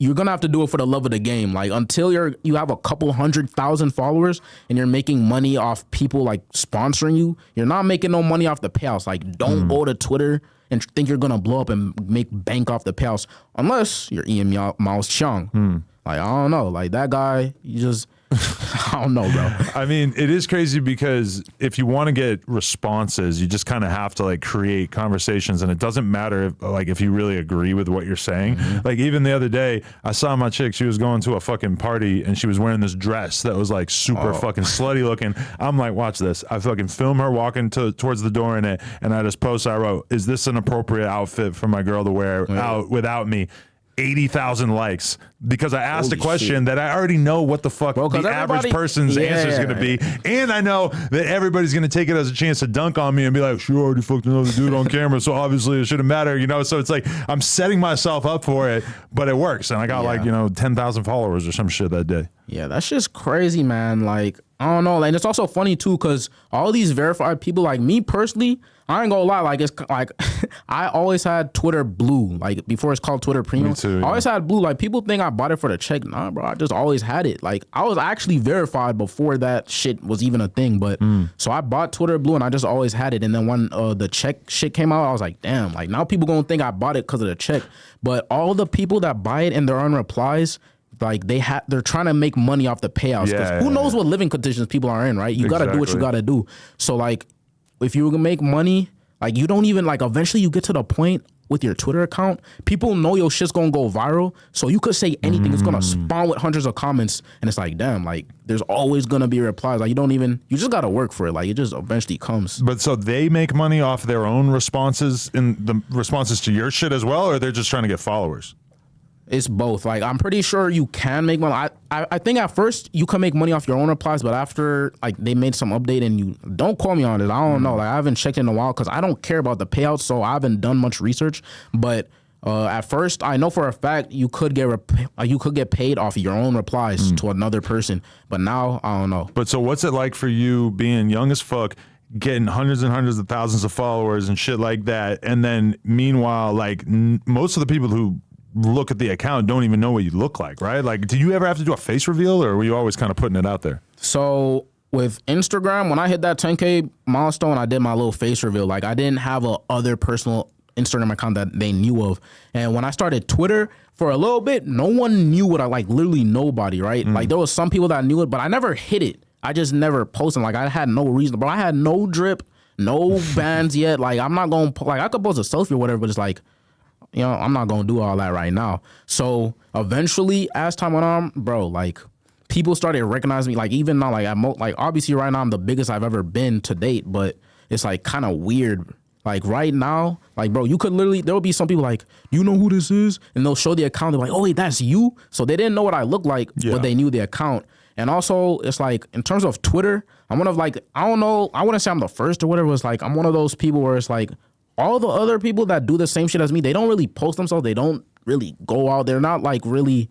you're gonna have to do it for the love of the game. Like until you have a couple 100,000 followers and you're making money off people like sponsoring you, you're not making no money off the payouts. Like don't go to Twitter and think you're gonna blow up and make bank off the payouts unless you're Ian Miles Chung. Like I don't know, like that guy, you just I don't know, bro. I mean, it is crazy because if you want to get responses, you just kind of have to like create conversations, and it doesn't matter if you really agree with what you're saying. Like even the other day, I saw my chick. She was going to a fucking party and she was wearing this dress that was like super fucking slutty looking. I'm like, watch this. I fucking film her walking towards the door in it, and I just post. I wrote, "Is this an appropriate outfit for my girl to wear out without me?" 80,000 likes because I asked a question that I already know what the fuck the average person's answer is going to be. And I know that everybody's going to take it as a chance to dunk on me and be like, she already fucked another dude on camera, so obviously it shouldn't matter, So it's like I'm setting myself up for it, but it works. And I got 10,000 followers or some shit that day. Yeah, that's just crazy, man. Like, I don't know. And it's also funny too, because all these verified people, like me personally, I ain't gonna lie, like it's like I always had Twitter Blue, like before it's called Twitter Premium. Me too, yeah. I always had Blue. Like people think I bought it for the check. Nah, bro, I just always had it. Like I was actually verified before that shit was even a thing. But so I bought Twitter Blue and I just always had it. And then when the check shit came out, I was like, damn, like now people gonna think I bought it because of the check. But all the people that buy it and they're on replies, like they're trying to make money off the payouts. Who knows what living conditions people are in, right? You gotta do what you gotta do. So like, if you can make money, like you don't even like. Eventually, you get to the point with your Twitter account, people know your shit's gonna go viral. So you could say anything, it's gonna spawn with hundreds of comments, and it's like, damn, like there's always gonna be replies. Like you just gotta work for it. Like it just eventually comes. But so they make money off their own responses in the responses to your shit as well, or they're just trying to get followers? It's both. Like I'm pretty sure you can make money. I think at first you can make money off your own replies, but after like they made some update, and you don't call me on it. I don't know. Like I haven't checked in a while because I don't care about the payouts, so I haven't done much research. But at first, I know for a fact you could get paid off your own replies to another person. But now I don't know. But so what's it like for you being young as fuck, getting hundreds and hundreds of thousands of followers and shit like that, and then meanwhile, like most of the people who look at the account don't even know what you look like, right? Like, did you ever have to do a face reveal, or were you always kind of putting it out there? So with Instagram, when I hit that 10K milestone, I did my little face reveal. Like, I didn't have a other personal Instagram account that they knew of. And when I started Twitter, for a little bit, no one knew what I like, literally nobody, right? Like, there was some people that knew it, but I never hit it. I just never posted. Like, I had no reason, bro. I had no drip, no bands yet. Like, I'm not going to, like, I could post a selfie or whatever, but it's like, you know, I'm not going to do all that right now. So eventually, as time went on, bro, like, people started recognizing me. Like, even now, like, like, obviously right now I'm the biggest I've ever been to date, but it's like kind of weird. Like, right now, like, bro, you could literally, there will be some people like, you know who this is? And they'll show the account. They're like, oh, wait, that's you? So they didn't know what I looked like, but they knew the account. And also, it's like, in terms of Twitter, I'm one of, like, I don't know, I wouldn't say I'm the first or whatever. It's like, I'm one of those people where it's like, all the other people that do the same shit as me, they don't really post themselves. They don't really go out. They're not, like, really,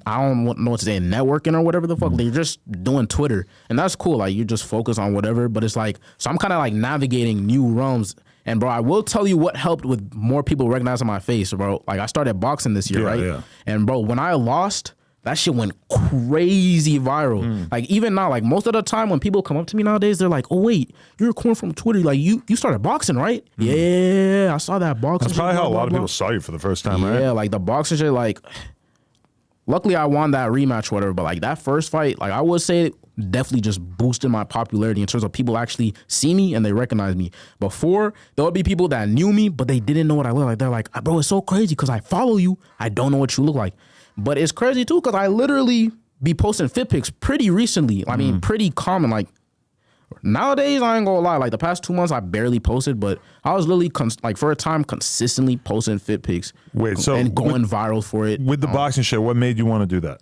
I don't know what to say, networking or whatever the fuck. They're just doing Twitter. And that's cool. Like, you just focus on whatever. But it's like, so I'm kind of like navigating new realms. And bro, I will tell you what helped with more people recognizing my face, bro. Like, I started boxing this year, right? Yeah. And bro, when I lost, that shit went crazy viral. Like, even now, like, most of the time when people come up to me nowadays, they're like, oh wait, you're a corn from Twitter. Like, you started boxing, right? Yeah, I saw that boxing. That's probably how a lot of people saw you for the first time, right? Yeah, like the boxing shit, like, luckily I won that rematch or whatever, but like that first fight, like, I would say definitely just boosted my popularity in terms of people actually see me and they recognize me. Before, there would be people that knew me, but they didn't know what I look like. They're like, bro, it's so crazy because I follow you. I don't know what you look like. But it's crazy too because I literally be posting fit pics pretty recently. I mean, pretty common. Like, nowadays, I ain't gonna lie. Like, the past 2 months, I barely posted, but I was literally, like, for a time, consistently posting fit pics. Wait, so and going viral for it. With the boxing shit, what made you want to do that?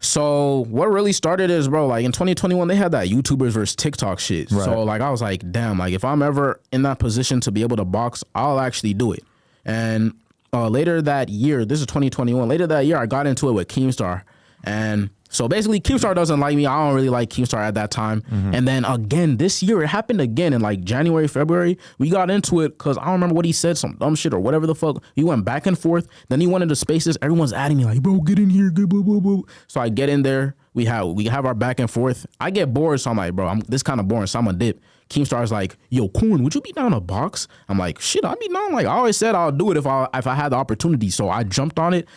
So what really started is, bro, like, in 2021, they had that YouTubers versus TikTok shit. Right. So, like, I was like, damn, like, if I'm ever in that position to be able to box, I'll actually do it. And later that year, this is 2021, later that year, I got into it with Keemstar. And so basically, Keemstar doesn't like me. I don't really like Keemstar at that time. And then again, this year, it happened again in like January, February. We got into it because I don't remember what he said, some dumb shit or whatever the fuck. He went back and forth. Then he went into spaces. Everyone's adding me like, bro, get in here. Blah, blah, blah. So I get in there. We have our back and forth. I get bored. So I'm like, bro, this kind of boring. So I'm going to dip. Keemstar's like, yo, Corn, would you be down to box? I'm like, shit, I'd be down. Like, I always said I'll do it if I had the opportunity. So I jumped on it.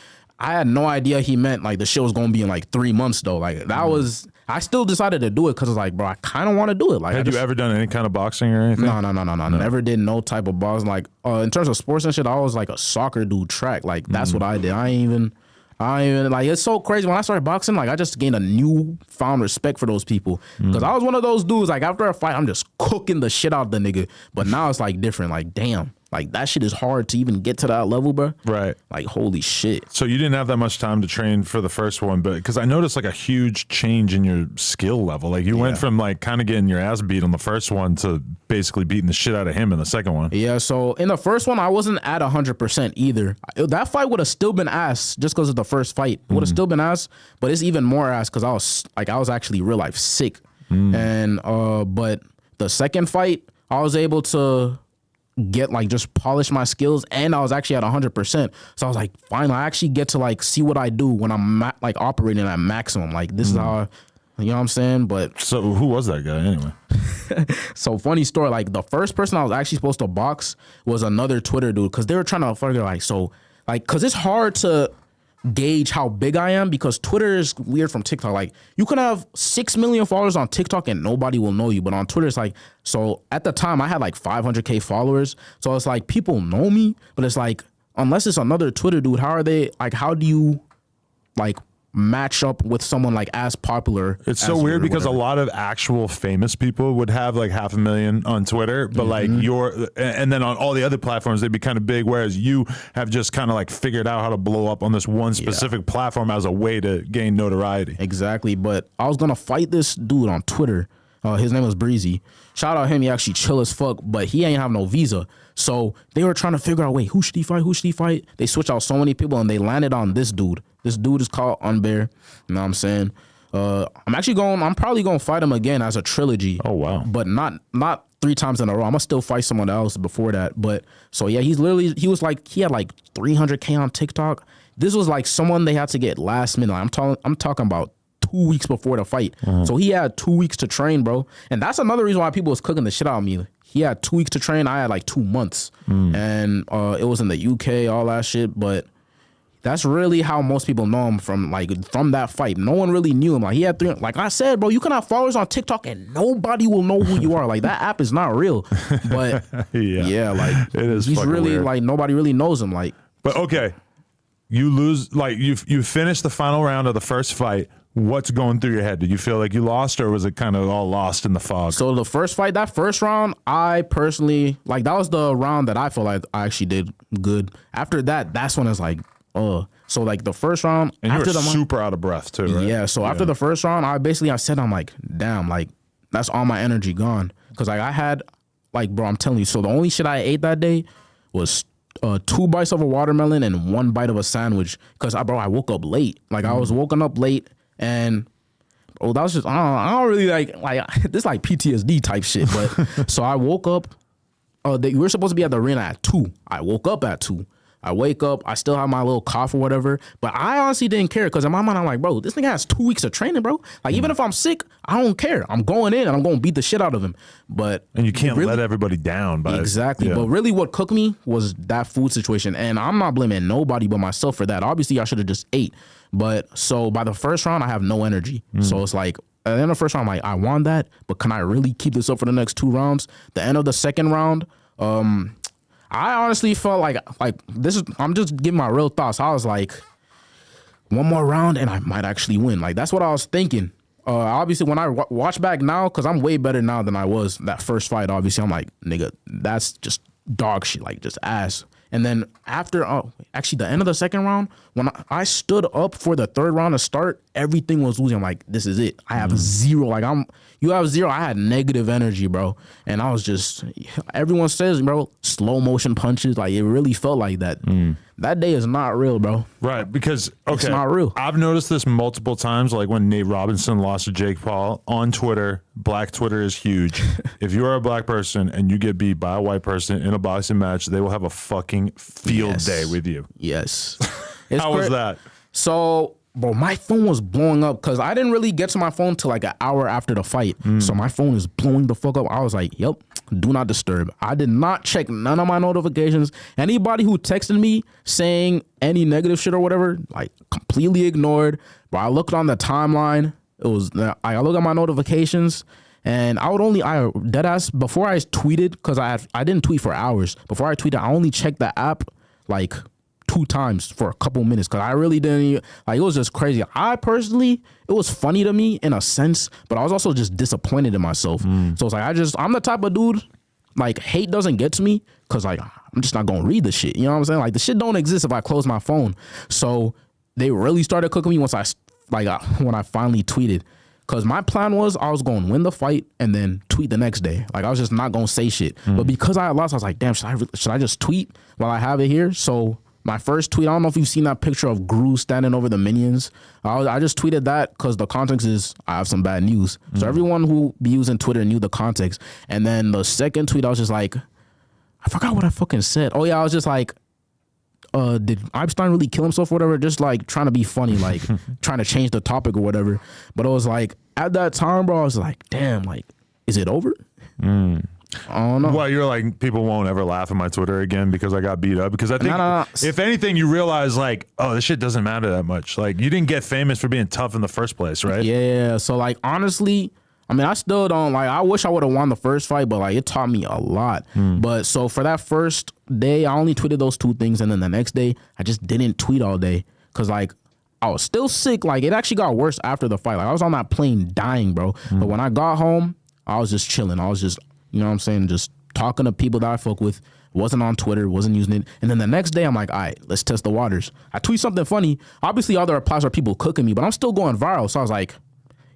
I had no idea he meant like the shit was gonna be in like 3 months though. Like, that was, I still decided to do it because it's like, bro, I kind of want to do it. Like, had you ever done any kind of boxing or anything? No. Never did no type of boxing. Like, in terms of sports and shit, I was like a soccer dude, track. Like, that's what I did. I ain't even like, it's so crazy. When I started boxing, like, I just gained a newfound respect for those people because I was one of those dudes. Like, after a fight, I'm just cooking the shit out of the nigga. But now it's like different. Like, damn. Like, that shit is hard to even get to that level, bro. Right. Like, holy shit. So you didn't have that much time to train for the first one, but because I noticed like a huge change in your skill level. Like, you went from like kind of getting your ass beat on the first one to basically beating the shit out of him in the second one. Yeah, so in the first one, I wasn't at 100% either. That fight would have still been ass just because of the first fight. It would have still been ass, but it's even more ass because I was actually real life sick. And but the second fight, I was able to get like just polish my skills and I was actually at 100%. So I was like, finally, I actually get to like see what I do when I'm like operating at maximum. Like, this is how you know what I'm saying? But so who was that guy anyway? So funny story, like the first person I was actually supposed to box was another Twitter dude because they were trying to figure like, so like, because it's hard to gauge how big I am because Twitter is weird from TikTok. Like, you can have 6 million followers on TikTok and nobody will know you, but on Twitter it's like, so at the time I had like 500k followers, so it's like people know me, but it's like, unless it's another Twitter dude, how do you like match up with someone like as popular? It's so weird because a lot of actual famous people would have like 500,000 on Twitter, but like and then on all the other platforms they'd be kind of big, whereas you have just kind of like figured out how to blow up on this one specific platform as a way to gain notoriety. Exactly. But I was gonna fight this dude on Twitter. His name was Breezy. Shout out him. He actually chill as fuck, but he ain't have no visa. So they were trying to figure out, wait, who should he fight? They switched out so many people and they landed on this dude. This dude is called Unbear. You know what I'm saying? I'm probably going to fight him again as a trilogy. Oh, wow. But not 3 times in a row. I'm going to still fight someone else before that. But so yeah, he had like 300K on TikTok. This was like someone they had to get last minute. Like, I'm talking about 2 weeks before the fight. So he had 2 weeks to train, bro. And that's another reason why people was cooking the shit out of me. He had 2 weeks to train. I had like 2 months. And it was in the UK, all that shit. But that's really how most people know him from that fight. No one really knew him. Like he had 3, like I said, bro, you can have followers on TikTok and nobody will know who you are. Like that app is not real. But yeah, like it is. He's really weird. like nobody really knows him. Like, but okay, you lose. Like you finished the final round of the first fight. What's going through your head? Did you feel like you lost, or was it kind of all lost in the fog? So the first fight, that first round, I personally like that was the round that I feel like I actually did good. After that, that's when it's like, so like the first round, and after you were super out of breath too, right? Yeah. So after the first round, I said, I'm like, damn, like that's all my energy gone. Cause like I had, like, bro, I'm telling you. So the only shit I ate that day was 2 bites of a watermelon and 1 bite of a sandwich. Cause I woke up late. Like I was woken up late. And that was just I don't really like this like PTSD type shit. But so I woke up. We were supposed to be at the arena at 2. I woke up at 2. I wake up. I still have my little cough or whatever. But I honestly didn't care because in my mind I'm like, bro, this nigga has 2 weeks of training, bro. Like even if I'm sick, I don't care. I'm going in and I'm going to beat the shit out of him. But and you can't let everybody down. Exactly. Yeah. But really, what cooked me was that food situation, and I'm not blaming nobody but myself for that. Obviously, I should have just ate. But so by the first round, I have no energy. So it's like at the end of the first round, I'm like, I won that, but can I really keep this up for the next 2 rounds? The end of the second round, I honestly felt like this is. I'm just giving my real thoughts. I was like, 1 more round and I might actually win. Like that's what I was thinking. Obviously, when I watch back now, because I'm way better now than I was that first fight. Obviously, I'm like, nigga, that's just dog shit, like just ass. And then after, actually the end of the second round, when I stood up for the third round to start, everything was losing. I'm like, this is it. I have 0. Like you have 0. I had negative energy, bro. And I was just, everyone says, bro, slow motion punches. Like it really felt like that. That day is not real, bro. Right, because it's not real. I've noticed this multiple times, like when Nate Robinson lost to Jake Paul on Twitter. Black Twitter is huge. If you are a black person and you get beat by a white person in a boxing match, they will have a fucking field day with you. Yes. How was that? So, bro, my phone was blowing up because I didn't really get to my phone till like an hour after the fight. So my phone is blowing the fuck up. I was like, yep, do not disturb. I did not check none of my notifications. Anybody who texted me saying any negative shit or whatever, like completely ignored. But I looked on the timeline. It was, I looked at my notifications. And I deadass, before I tweeted, because I didn't tweet for hours. Before I tweeted, I only checked the app like 2 times for a couple minutes because I really didn't, like, it was just crazy. I personally, it was funny to me in a sense, but I was also just disappointed in myself. So it's like, I'm the type of dude, like, hate doesn't get to me because, like, I'm just not going to read the shit. You know what I'm saying? Like, the shit don't exist if I close my phone. So they really started cooking me when I finally tweeted. Because my plan was I was going to win the fight and then tweet the next day. Like, I was just not going to say shit. But because I had lost, I was like, damn, should I just tweet while I have it here? So my first tweet, I don't know if you've seen that picture of Gru standing over the minions. I just tweeted that because the context is I have some bad news. So everyone who be using Twitter knew the context. And then the second tweet, I was just like, I forgot what I fucking said. Oh, yeah, I was just like, did Epstein really kill himself or whatever? Just like trying to be funny, like trying to change the topic or whatever. But it was like, at that time, bro, I was like, damn, like, is it over? I don't know. Well, you're like, people won't ever laugh at my Twitter again because I got beat up. Because I think if anything, you realize like, oh, this shit doesn't matter that much. Like, you didn't get famous for being tough in the first place, right? Yeah. So like, honestly, I mean, I still don't like, I wish I would have won the first fight, but like, it taught me a lot. But so for that first day, I only tweeted those 2 things. And then the next day, I just didn't tweet all day. Cause like, I was still sick. Like, it actually got worse after the fight. Like, I was on that plane dying, bro. But when I got home, I was just chilling. I was just, you know what I'm saying, just talking to people that I fuck with. Wasn't on Twitter, wasn't using it. And then the next day, I'm like, all right, let's test the waters. I tweet something funny. Obviously, all the replies are people cooking me, but I'm still going viral. So I was like,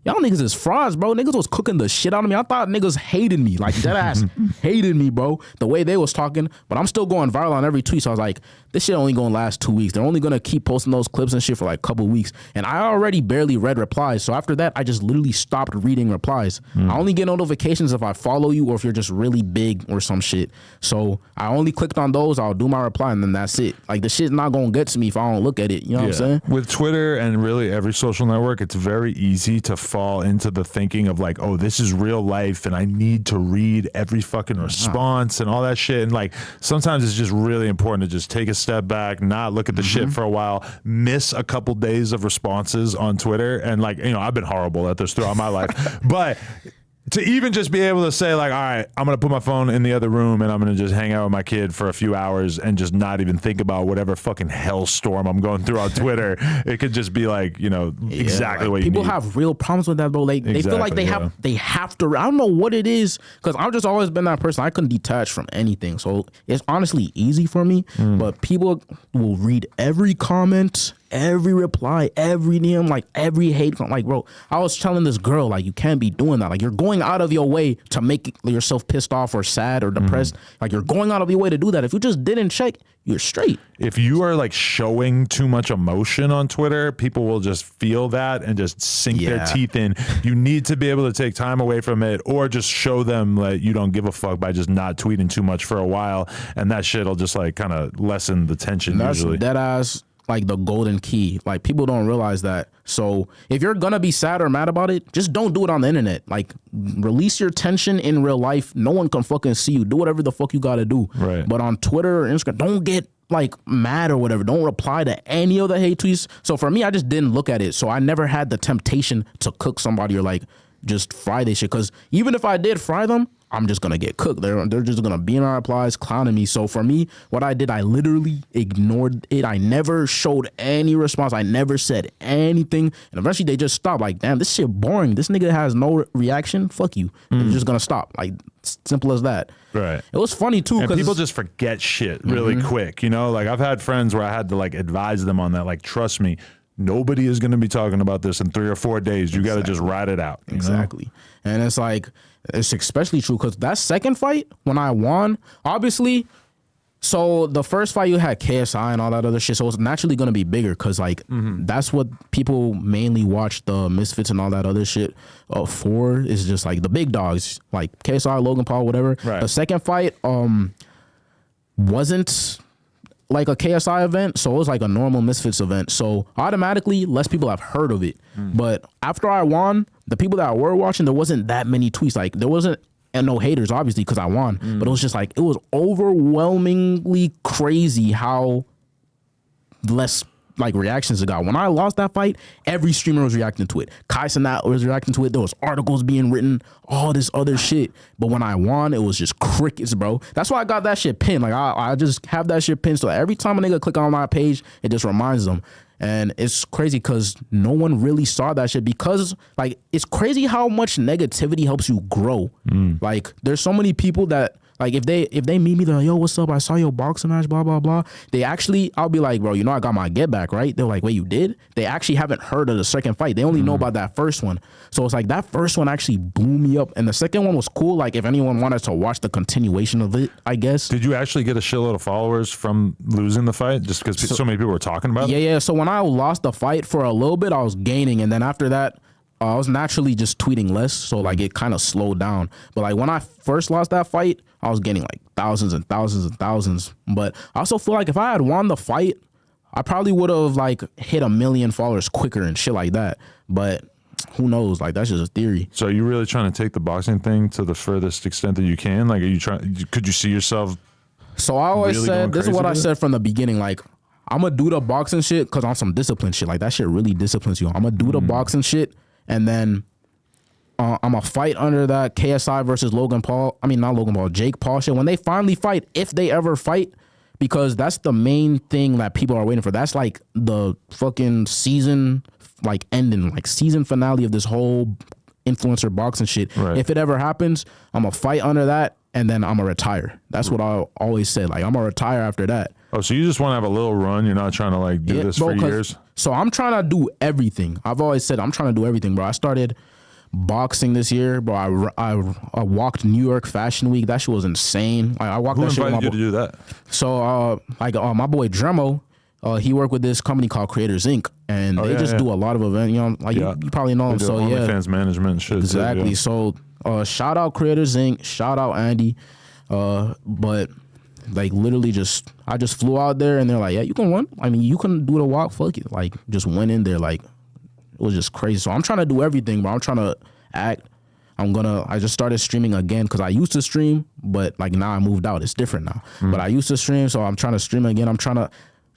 y'all niggas is frauds, bro. Niggas was cooking the shit out of me. I thought niggas hated me, like dead ass hated me, bro. The way they was talking, but I'm still going viral on every tweet. So I was like, this shit only gonna last 2 weeks. They're only gonna keep posting those clips and shit for like a couple weeks. And I already barely read replies. So after that, I just literally stopped reading replies. I only get notifications if I follow you or if you're just really big or some shit. So I only clicked on those. I'll do my reply and then that's it. Like the shit's not gonna get to me if I don't look at it. You know what I'm saying? With Twitter and really every social network, it's very easy to fall into the thinking of like, oh, this is real life and I need to read every fucking response and all that shit. And like sometimes it's just really important to just take a step back, not look at the shit for a while, miss a couple days of responses on Twitter. And like, you know, I've been horrible at this throughout my life, but to even just be able to say like, all right, I'm going to put my phone in the other room and I'm going to just hang out with my kid for a few hours and just not even think about whatever fucking hellstorm I'm going through on Twitter. It could just be like, you know, exactly like, what you need. People have real problems with that, bro. Like they feel like they have to. I don't know what it is because I've just always been that person. I couldn't detach from anything. So it's honestly easy for me, but people will read every comment, every reply, every DM, like every hate. Like, bro, I was telling this girl, like, you can't be doing that. Like, you're going out of your way to make yourself pissed off or sad or depressed. Like, you're going out of your way to do that. If you just didn't check, you're straight. If you are like showing too much emotion on Twitter, people will just feel that and just sink their teeth in. You need to be able to take time away from it or just show them that you don't give a fuck by just not tweeting too much for a while. And that shit will just like kind of lessen the tension usually. Dead ass. Like the golden key. Like people don't realize that. So if you're gonna be sad or mad about it, just don't do it on the internet. Like release your tension in real life. No one can fucking see you. Do whatever the fuck you gotta do. Right. But on Twitter or Instagram, don't get like mad or whatever. Don't reply to any of the hate tweets. So for me, I just didn't look at it. So I never had the temptation to cook somebody or like just fry this shit. Cause even if I did fry them, I'm just gonna get cooked. They're just gonna be in our replies, clowning me. So for me, what I did, I literally ignored it. I never showed any response. I never said anything. And eventually they just stopped. Like, damn, this shit boring. This nigga has no reaction. Fuck you. They're just gonna stop. Like, simple as that. Right. It was funny too. And people just forget shit really quick. You know, like I've had friends where I had to like advise them on that. Like, trust me, nobody is going to be talking about this in 3 or 4 days. You got to just ride it out. Exactly. And it's like, it's especially true because that second fight, when I won, obviously, so the first fight you had KSI and all that other shit, so it's naturally going to be bigger because, like, that's what people mainly watch the Misfits and all that other shit for, is just, like, the big dogs, like KSI, Logan Paul, whatever. Right. The second fight wasn't like a KSI event, so it was like a normal Misfits event. So automatically, less people have heard of it. But after I won, the people that were watching, there wasn't that many tweets. Like there wasn't, and no haters, obviously, because I won. But it was just like, it was overwhelmingly crazy how less like reactions it got. When I lost that fight, every streamer was reacting to it. Cenat was reacting to it. There was articles being written, all this other shit. But when I won, it was just crickets, bro. That's why I got that shit pinned. Like I just have that shit pinned. So every time a nigga click on my page, it just reminds them. And it's crazy because no one really saw that shit because like it's crazy how much negativity helps you grow. Like there's so many people that like if they meet me, they're like, yo, what's up? I saw your boxing match, blah, blah, blah. I'll be like, bro, you know I got my get back, right? They're like, wait, you did? They actually haven't heard of the second fight. They only know about that first one. So it's like that first one actually blew me up. And the second one was cool. Like if anyone wanted to watch the continuation of it, I guess. Did you actually get a shitload of followers from losing the fight just because so many people were talking about it? Yeah. So when I lost the fight for a little bit, I was gaining. And then after that, I was naturally just tweeting less. So like it kind of slowed down. But like when I first lost that fight, I was getting like thousands and thousands and thousands. But I also feel like if I had won the fight, I probably would have like hit 1 million followers quicker and shit like that. But who knows? Like that's just a theory. So are you really trying to take the boxing thing to the furthest extent that you can? Like, are you trying? Could you see yourself? So I always really said, this is what I with it? said from the beginning. Like I'm gonna do the boxing shit because on some discipline shit. Like that shit really disciplines you. I'm gonna do the boxing shit and then I'm gonna fight under that KSI versus Logan Paul. I mean, not Logan Paul, Jake Paul shit. When they finally fight, if they ever fight, because that's the main thing that people are waiting for. That's like the fucking season, like ending, like season finale of this whole influencer boxing shit. Right. If it ever happens, I'm gonna fight under that and then I'm gonna retire. That's what I always said. Like I'm gonna retire after that. Oh, so you just want to have a little run? You're not trying to like do this bro, for years? So I'm trying to do everything. I've always said I'm trying to do everything, bro. I started boxing this year, bro. I walked New York Fashion Week. That shit was insane. Like, I walked Who that shit with my invited you to do that? So, my boy Dremo, he worked with this company called Creators Inc. And they just do a lot of events. You know, like you probably know them. So OnlyFans management and shit. Exactly. Too, So, shout out Creators Inc. Shout out Andy. But like literally I just flew out there and they're like, yeah, you can run. I mean, you can do the walk. Fuck it. Like just went in there. Like it was just crazy. So I'm trying to do everything, bro. I'm trying to act. I just started streaming again because I used to stream, but like now I moved out. It's different now. But I used to stream, so I'm trying to stream again. I'm trying to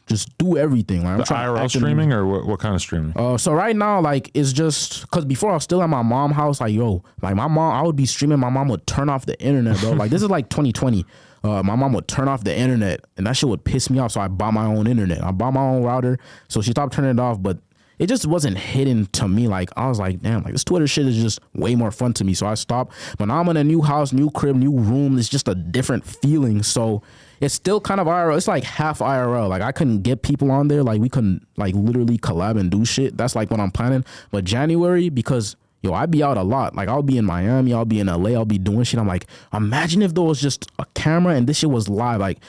just do everything. Like, I'm trying IRL streaming or what kind of streaming? So right now, like it's just because before I was still at my mom's house, like like my mom, I would be streaming. My mom would turn off the internet, bro. Like this is like 2020. My mom would turn off the internet, and that shit would piss me off. So I bought my own internet. I bought my own router, so she stopped turning it off. But it just wasn't hidden to me. Like I was like, damn, like this Twitter shit is just way more fun to me. So I stopped. But now I'm in a new house, new crib, new room. It's just a different feeling. So it's still kind of IRL. It's like half IRL. Like I couldn't get people on there. Like we couldn't like literally collab and do shit. That's like what I'm planning. But January, because I be out a lot. Like I'll be in Miami, I'll be in LA, I'll be doing shit. I'm like, imagine if there was just a camera and this shit was live. Like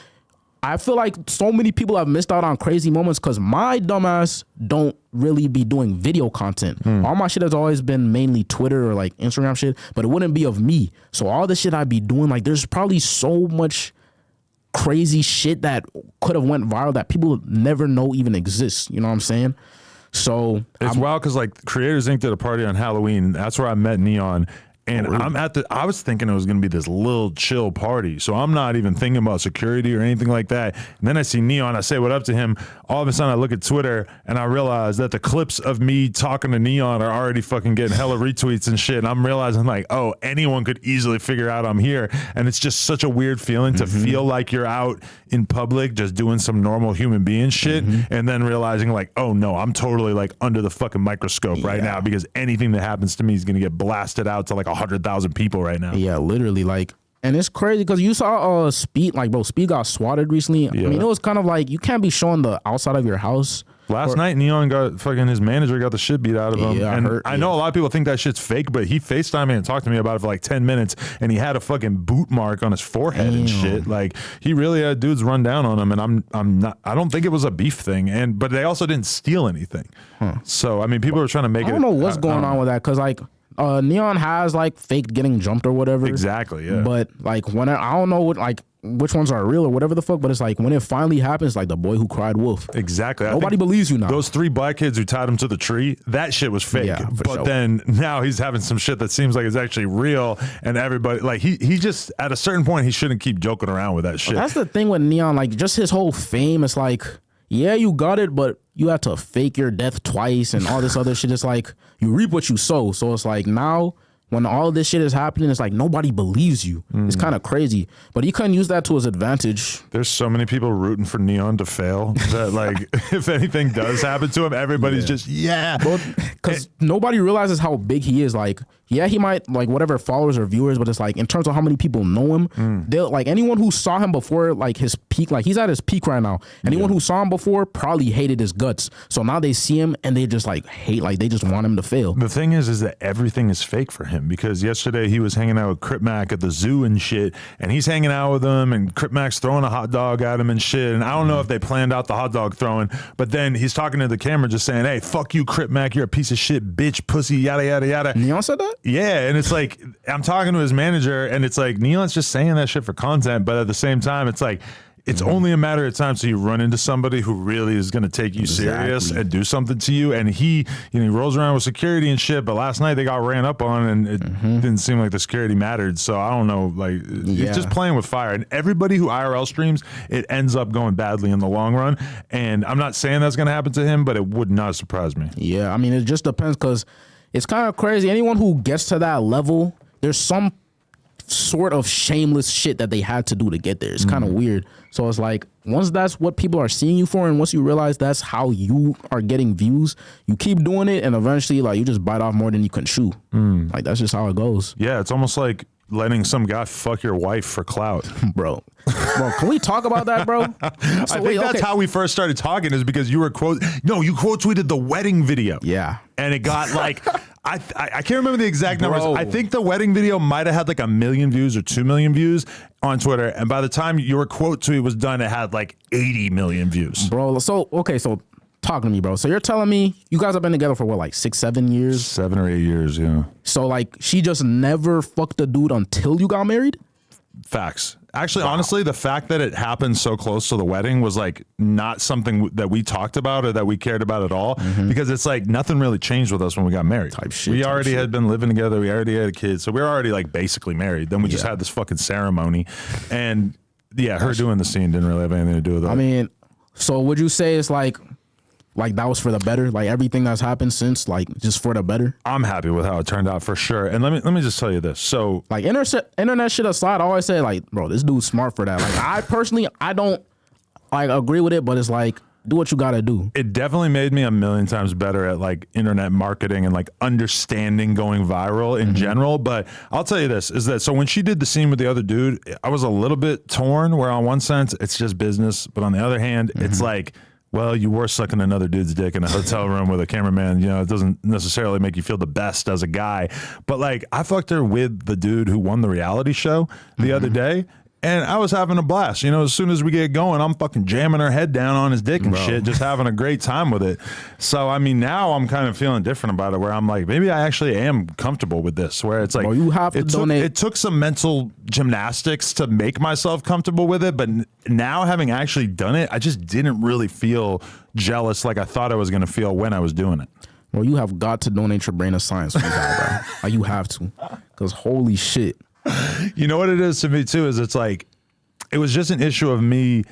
I feel like so many people have missed out on crazy moments because my dumbass don't really be doing video content. All my shit has always been mainly Twitter or like Instagram shit, but it wouldn't be of me. So all the shit I'd be doing, like there's probably so much crazy shit that could have went viral that people never know even exists. You know what I'm saying? So it's wild because like Creators Inc. did a party on Halloween. That's where I met Neon. And I was thinking it was going to be this little chill party. So I'm not even thinking about security or anything like that. And then I see Neon. I say what up to him. All of a sudden I look at Twitter and I realize that the clips of me talking to Neon are already fucking getting hella retweets and shit. And I'm realizing like, oh, anyone could easily figure out I'm here. And it's just such a weird feeling to feel like you're out in public just doing some normal human being shit. And then realizing like, oh no, I'm totally like under the fucking microscope right now because anything that happens to me is going to get blasted out to like 100,000 people right now. Yeah, literally, like, and it's crazy because you saw Speed, like, bro, Speed got swatted recently. I mean, it was kind of like you can't be showing the outside of your house. Last night, Neon got fucking his manager got the shit beat out of him. Yeah, and I know a lot of people think that shit's fake, but he FaceTimed me and talked to me about it for like 10 minutes, and he had a fucking boot mark on his forehead and shit. Like he really had dudes run down on him, and I don't think it was a beef thing. But they also didn't steal anything. So I mean, people are trying to make it. I don't know what's going on with that because like. Neon has like fake getting jumped or whatever. Exactly, yeah. But like when I don't know what like which ones are real or whatever the fuck, but it's like when it finally happens, like the boy who cried wolf. Exactly. Nobody believes you now. Those 3 black kids who tied him to the tree, that shit was fake. Yeah, but then now he's having some shit that seems like it's actually real, and everybody like he just at a certain point he shouldn't keep joking around with that shit. But that's the thing with Neon, like just his whole fame. It's like, yeah, you got it, but you have to fake your death twice and all this other shit. It's like you reap what you sow. So it's like now when all this shit is happening, it's like nobody believes you. It's kind of crazy. But he couldn't use that to his advantage. There's so many people rooting for Neon to fail that like if anything does happen to him, everybody's just because nobody realizes how big he is. Like, yeah, he might like whatever followers or viewers, but it's like in terms of how many people know him, they'll like anyone who saw him before like his peak, like he's at his peak right now. Anyone who saw him before probably hated his guts. So now they see him and they just like hate, like they just want him to fail. The thing is that everything is fake for him because yesterday he was hanging out with Crip Mac at the zoo and shit, and he's hanging out with him, and Crip Mac's throwing a hot dog at him and shit. And I don't know if they planned out the hot dog throwing, but then he's talking to the camera just saying, "Hey, fuck you, Crip Mac, you're a piece of shit, bitch, pussy, yada yada yada." Neon said that? Yeah, and it's like I'm talking to his manager, and it's like Neon's just saying that shit for content, but at the same time, it's like it's only a matter of time so you run into somebody who really is going to take you serious and do something to you. And he rolls around with security and shit, but last night they got ran up on and it didn't seem like the security mattered. So I don't know, like it's just playing with fire. And everybody who IRL streams, it ends up going badly in the long run. And I'm not saying that's going to happen to him, but it would not surprise me. Yeah, I mean, it just depends because it's kind of crazy. Anyone who gets to that level, there's some sort of shameless shit that they had to do to get there. It's kind of weird. So it's like once that's what people are seeing you for, and once you realize that's how you are getting views, you keep doing it, and eventually like you just bite off more than you can chew. Like that's just how it goes. Yeah, it's almost like letting some guy fuck your wife for clout. Bro, can we talk about that, bro? So I think that's how we first started talking, is because you quote tweeted the wedding video. Yeah. And it got like I can't remember the exact numbers. Bro. I think the wedding video might have had like 1 million views or 2 million views on Twitter. And by the time your quote tweet was done, it had like 80 million views. Bro, so talk to me, bro. So you're telling me you guys have been together for what, like 6-7 years? 7 or 8 years, yeah. So like she just never fucked a dude until you got married? Facts. Actually, honestly, the fact that it happened so close to the wedding was like not something that we talked about or that we cared about at all, because it's like nothing really changed with us when we got married. We already had been living together. We already had a kid. So we were already like basically married. Then we just had this fucking ceremony. And yeah, her doing the scene didn't really have anything to do with it. I mean, so would you say it's like that was for the better? Like everything that's happened since, like just for the better? I'm happy with how it turned out for sure. And let me just tell you this. So like internet shit aside, I always say like, bro, this dude's smart for that. Like I personally, I don't like agree with it, but it's like, do what you gotta do. It definitely made me a million times better at like internet marketing and like understanding going viral in general. But I'll tell you this, is that so when she did the scene with the other dude, I was a little bit torn, where on one sense it's just business, but on the other hand, it's like, well, you were sucking another dude's dick in a hotel room with a cameraman. You know, it doesn't necessarily make you feel the best as a guy. But like, I fucked her with the dude who won the reality show the other day. And I was having a blast. You know, as soon as we get going, I'm fucking jamming her head down on his dick and shit, just having a great time with it. So, I mean, now I'm kind of feeling different about it, where I'm like, maybe I actually am comfortable with this, where it's like, Bro, you have to donate. It took some mental gymnastics to make myself comfortable with it. But now having actually done it, I just didn't really feel jealous like I thought I was going to feel when I was doing it. Well, you have got to donate your brain to science for that, bro. Like, you have to. Because holy shit. You know what it is to me too, is it's like, it was just an issue of me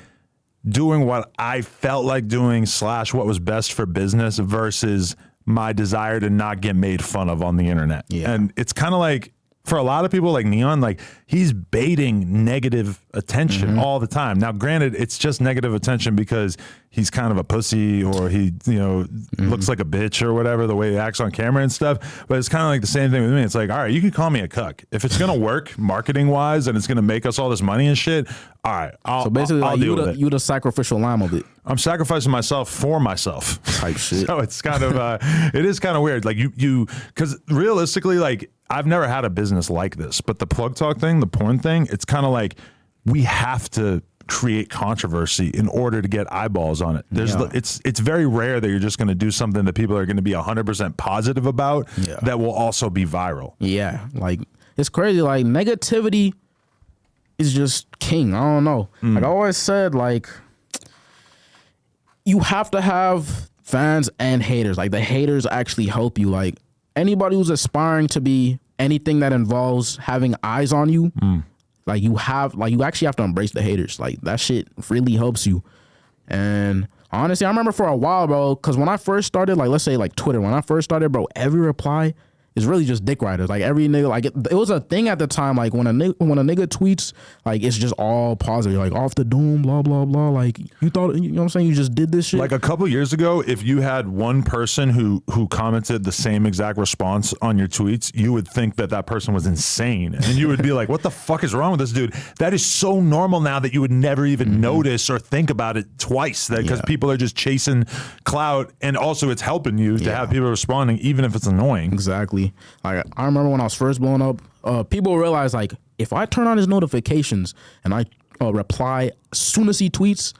doing what I felt like doing / what was best for business versus my desire to not get made fun of on the internet. Yeah. And it's kind of like, for a lot of people like Neon, like he's baiting negative attention all the time. Now, granted, it's just negative attention because he's kind of a pussy, or he, you know, looks like a bitch or whatever, the way he acts on camera and stuff. But it's kind of like the same thing with me. It's like, all right, you can call me a cuck. If it's going to work marketing wise and it's going to make us all this money and shit, all right, So basically, I'll like, deal with it. you the sacrificial lamb of it. I'm sacrificing myself for myself Type shit. So it's kind of, it is kind of weird. Like because realistically, like I've never had a business like this, but the plug talk thing, the porn thing, it's kind of like we have to create controversy in order to get eyeballs on it. It's very rare that you're just going to do something that people are going to be 100% positive about that will also be viral. Yeah, like it's crazy. Like negativity is just king. I don't know. Like I always said, like you have to have fans and haters. Like the haters actually help you. Like anybody who's aspiring to be anything that involves having eyes on you, like you actually have to embrace the haters. Like that shit really helps you. And honestly, I remember for a while, bro, because when I first started, like let's say like Twitter, when I first started, bro, every reply is really just dick riders. Like every nigga, like it was a thing at the time. Like when a nigga tweets, like it's just all positive. Like off the dome, blah blah blah. Like you thought, you know what I'm saying? You just did this shit. Like a couple years ago, if you had one person who commented the same exact response on your tweets, you would think that person was insane, and you would be like, "What the fuck is wrong with this dude?" That is so normal now that you would never even notice or think about it twice. That because people are just chasing clout, and also it's helping you to have people responding, even if it's annoying. Exactly. Like I remember when I was first blowing up, people realized like if I turn on his notifications and I reply as soon as he tweets,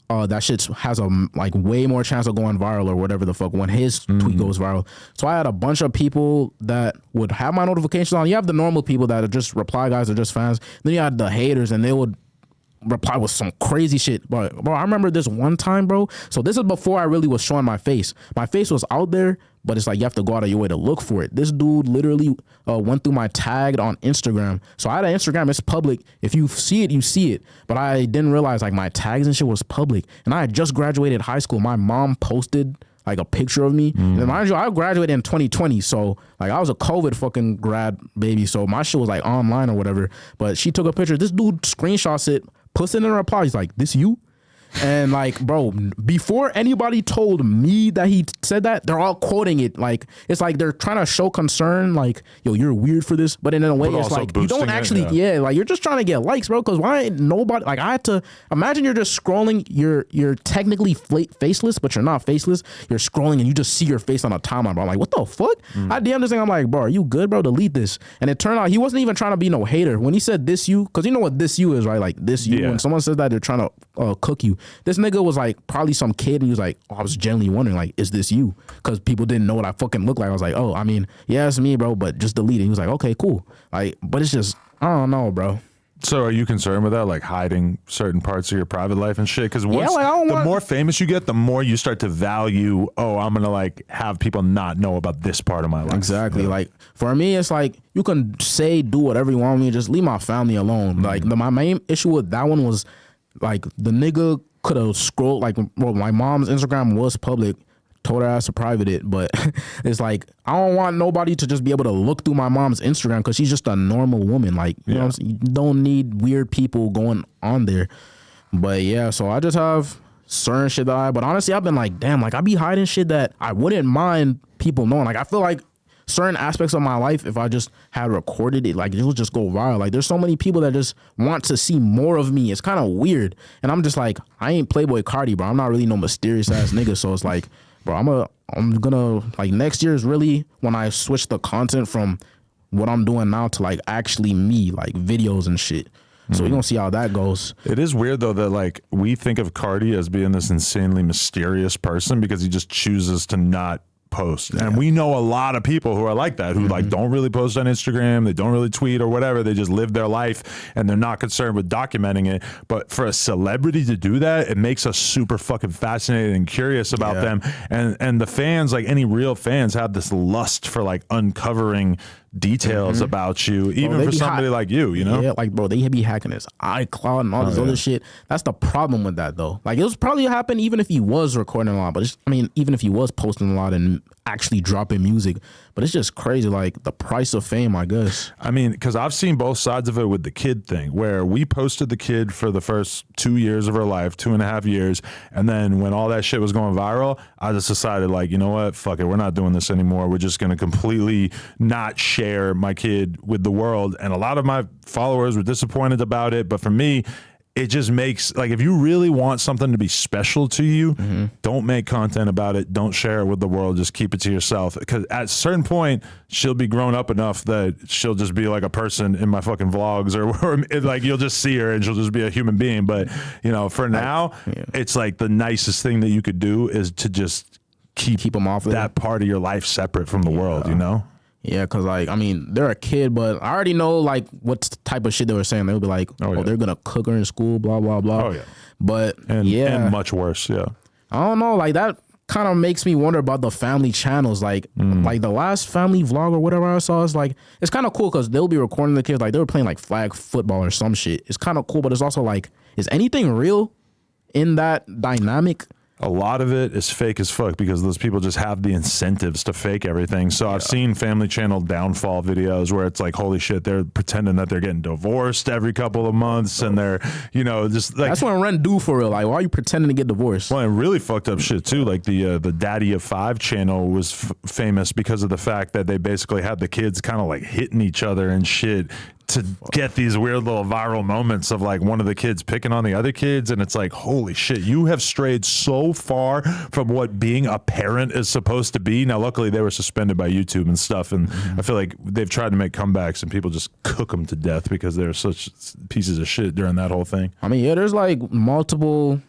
that shit has a like way more chance of going viral or whatever the fuck when his tweet goes viral. So I had a bunch of people that would have my notifications on. You have the normal people that are just reply guys or just fans. Then you had the haters, and they would reply with some crazy shit. But bro, I remember this one time, bro. So this is before I really was showing my face. My face was out there, but it's like you have to go out of your way to look for it. This dude literally went through my tag on Instagram. So I had an Instagram, it's public. If you see it, you see it. But I didn't realize like my tags and shit was public. And I had just graduated high school. My mom posted like a picture of me. And mind you, I graduated in 2020. So like I was a COVID fucking grad baby. So my shit was like online or whatever. But she took a picture. This dude screenshots it, puts it in a reply. He's like, "This you?" And like, bro, before anybody told me that he said that, they're all quoting it. Like, it's like they're trying to show concern, like, yo, you're weird for this. But in a way, But it's also like, you don't boosting it, actually, yeah. like, you're just trying to get likes, bro. Because why ain't nobody, like, I had to, imagine you're just scrolling, you're technically faceless, but you're not faceless. You're scrolling and you just see your face on a timeline, bro. I'm like, what the fuck? I DM this thing, I'm like, bro, are you good, bro? Delete this. And it turned out he wasn't even trying to be no hater. When he said this you, because you know what this you is, right? Like, this you, Yeah. when someone says that, they're trying to cook you. This nigga was like probably some kid and he was like, oh, I was genuinely wondering, like, is this you? Because people didn't know what I fucking look like. I was like, oh, I mean, yeah, it's me, bro, but just delete it. He was like, okay, cool. Like, but it's just, I don't know, bro. So are you concerned with that, like hiding certain parts of your private life and shit? Because like, I don't the want- more famous you get, the more you start to value, oh, I'm going to like have people not know about this part of my life. Exactly. Like, for me, it's like, you can say, do whatever you want with me, just leave my family alone. Like, my main issue with that one was, like, the nigga could have scrolled, like, well, my mom's Instagram was public, told her ass to private it, but it's like, I don't want nobody to just be able to look through my mom's Instagram because she's just a normal woman. Like, you know what I'm saying? You don't need weird people going on there. But yeah, so I just have certain shit that but honestly, I've been like, damn, like, I be hiding shit that I wouldn't mind people knowing. Like, I feel like certain aspects of my life, if I just had recorded it, like, it would just go viral. Like, there's so many people that just want to see more of me. It's kind of weird. And I'm just like, I ain't Playboy Cardi, bro. I'm not really no mysterious ass nigga. So it's like, bro, I'm gonna, like, next year is really when I switch the content from what I'm doing now to, like, actually me, like, videos and shit. So we're gonna see how that goes. It is weird though that like we think of Cardi as being this insanely mysterious person because he just chooses to not post. And we know a lot of people who are like that, who like don't really post on Instagram, they don't really tweet or whatever, they just live their life and they're not concerned with documenting it. But for a celebrity to do that, it makes us super fucking fascinated and curious about them. And the fans, like any real fans, have this lust for like uncovering details about you, even for somebody like you know? Yeah, like, bro, they be hacking his iCloud and all this other shit. That's the problem with that, though. Like, it was probably happen even if he was recording a lot, but it's, I mean, even if he was posting a lot and actually dropping music, but it's just crazy, like, the price of fame, I guess. I mean, because I've seen both sides of it with the kid thing, where we posted the kid for the first 2 years of her life, 2.5 years, and then when all that shit was going viral, I just decided, like, you know what, fuck it, we're not doing this anymore. We're just going to completely not share my kid with the world. And a lot of my followers were disappointed about it, but for me, it just makes, like, if you really want something to be special to you, don't make content about it. Don't share it with the world. Just keep it to yourself. Because at a certain point, she'll be grown up enough that she'll just be like a person in my fucking vlogs, or like you'll just see her and she'll just be a human being. But, you know, for now, it's like the nicest thing that you could do is to just keep them off that part of your life separate from the world, you know? Yeah, because, like, I mean, they're a kid, but I already know, like, what type of shit they were saying. They would be like, oh, they're going to cook her in school, blah, blah, blah. Oh, yeah. But, And much worse, yeah. I don't know. Like, that kind of makes me wonder about the family channels. Like, like the last family vlog or whatever I saw, is like, it's kind of cool because they'll be recording the kids. Like, they were playing, like, flag football or some shit. It's kind of cool, but it's also, like, is anything real in that dynamic? A lot of it is fake as fuck because those people just have the incentives to fake everything. So I've seen Family Channel downfall videos where it's like, holy shit, they're pretending that they're getting divorced every couple of months, and they're, you know, just like, that's what rent do for real. Like, why are you pretending to get divorced? Well, and really fucked up shit too. Like the Daddy of Five channel was famous because of the fact that they basically had the kids kind of like hitting each other and shit to get these weird little viral moments of like one of the kids picking on the other kids. And it's like, holy shit, you have strayed so far from what being a parent is supposed to be. Now, luckily they were suspended by YouTube and stuff. And I feel like they've tried to make comebacks and people just cook them to death because they're such pieces of shit during that whole thing. I mean, yeah, there's like multiple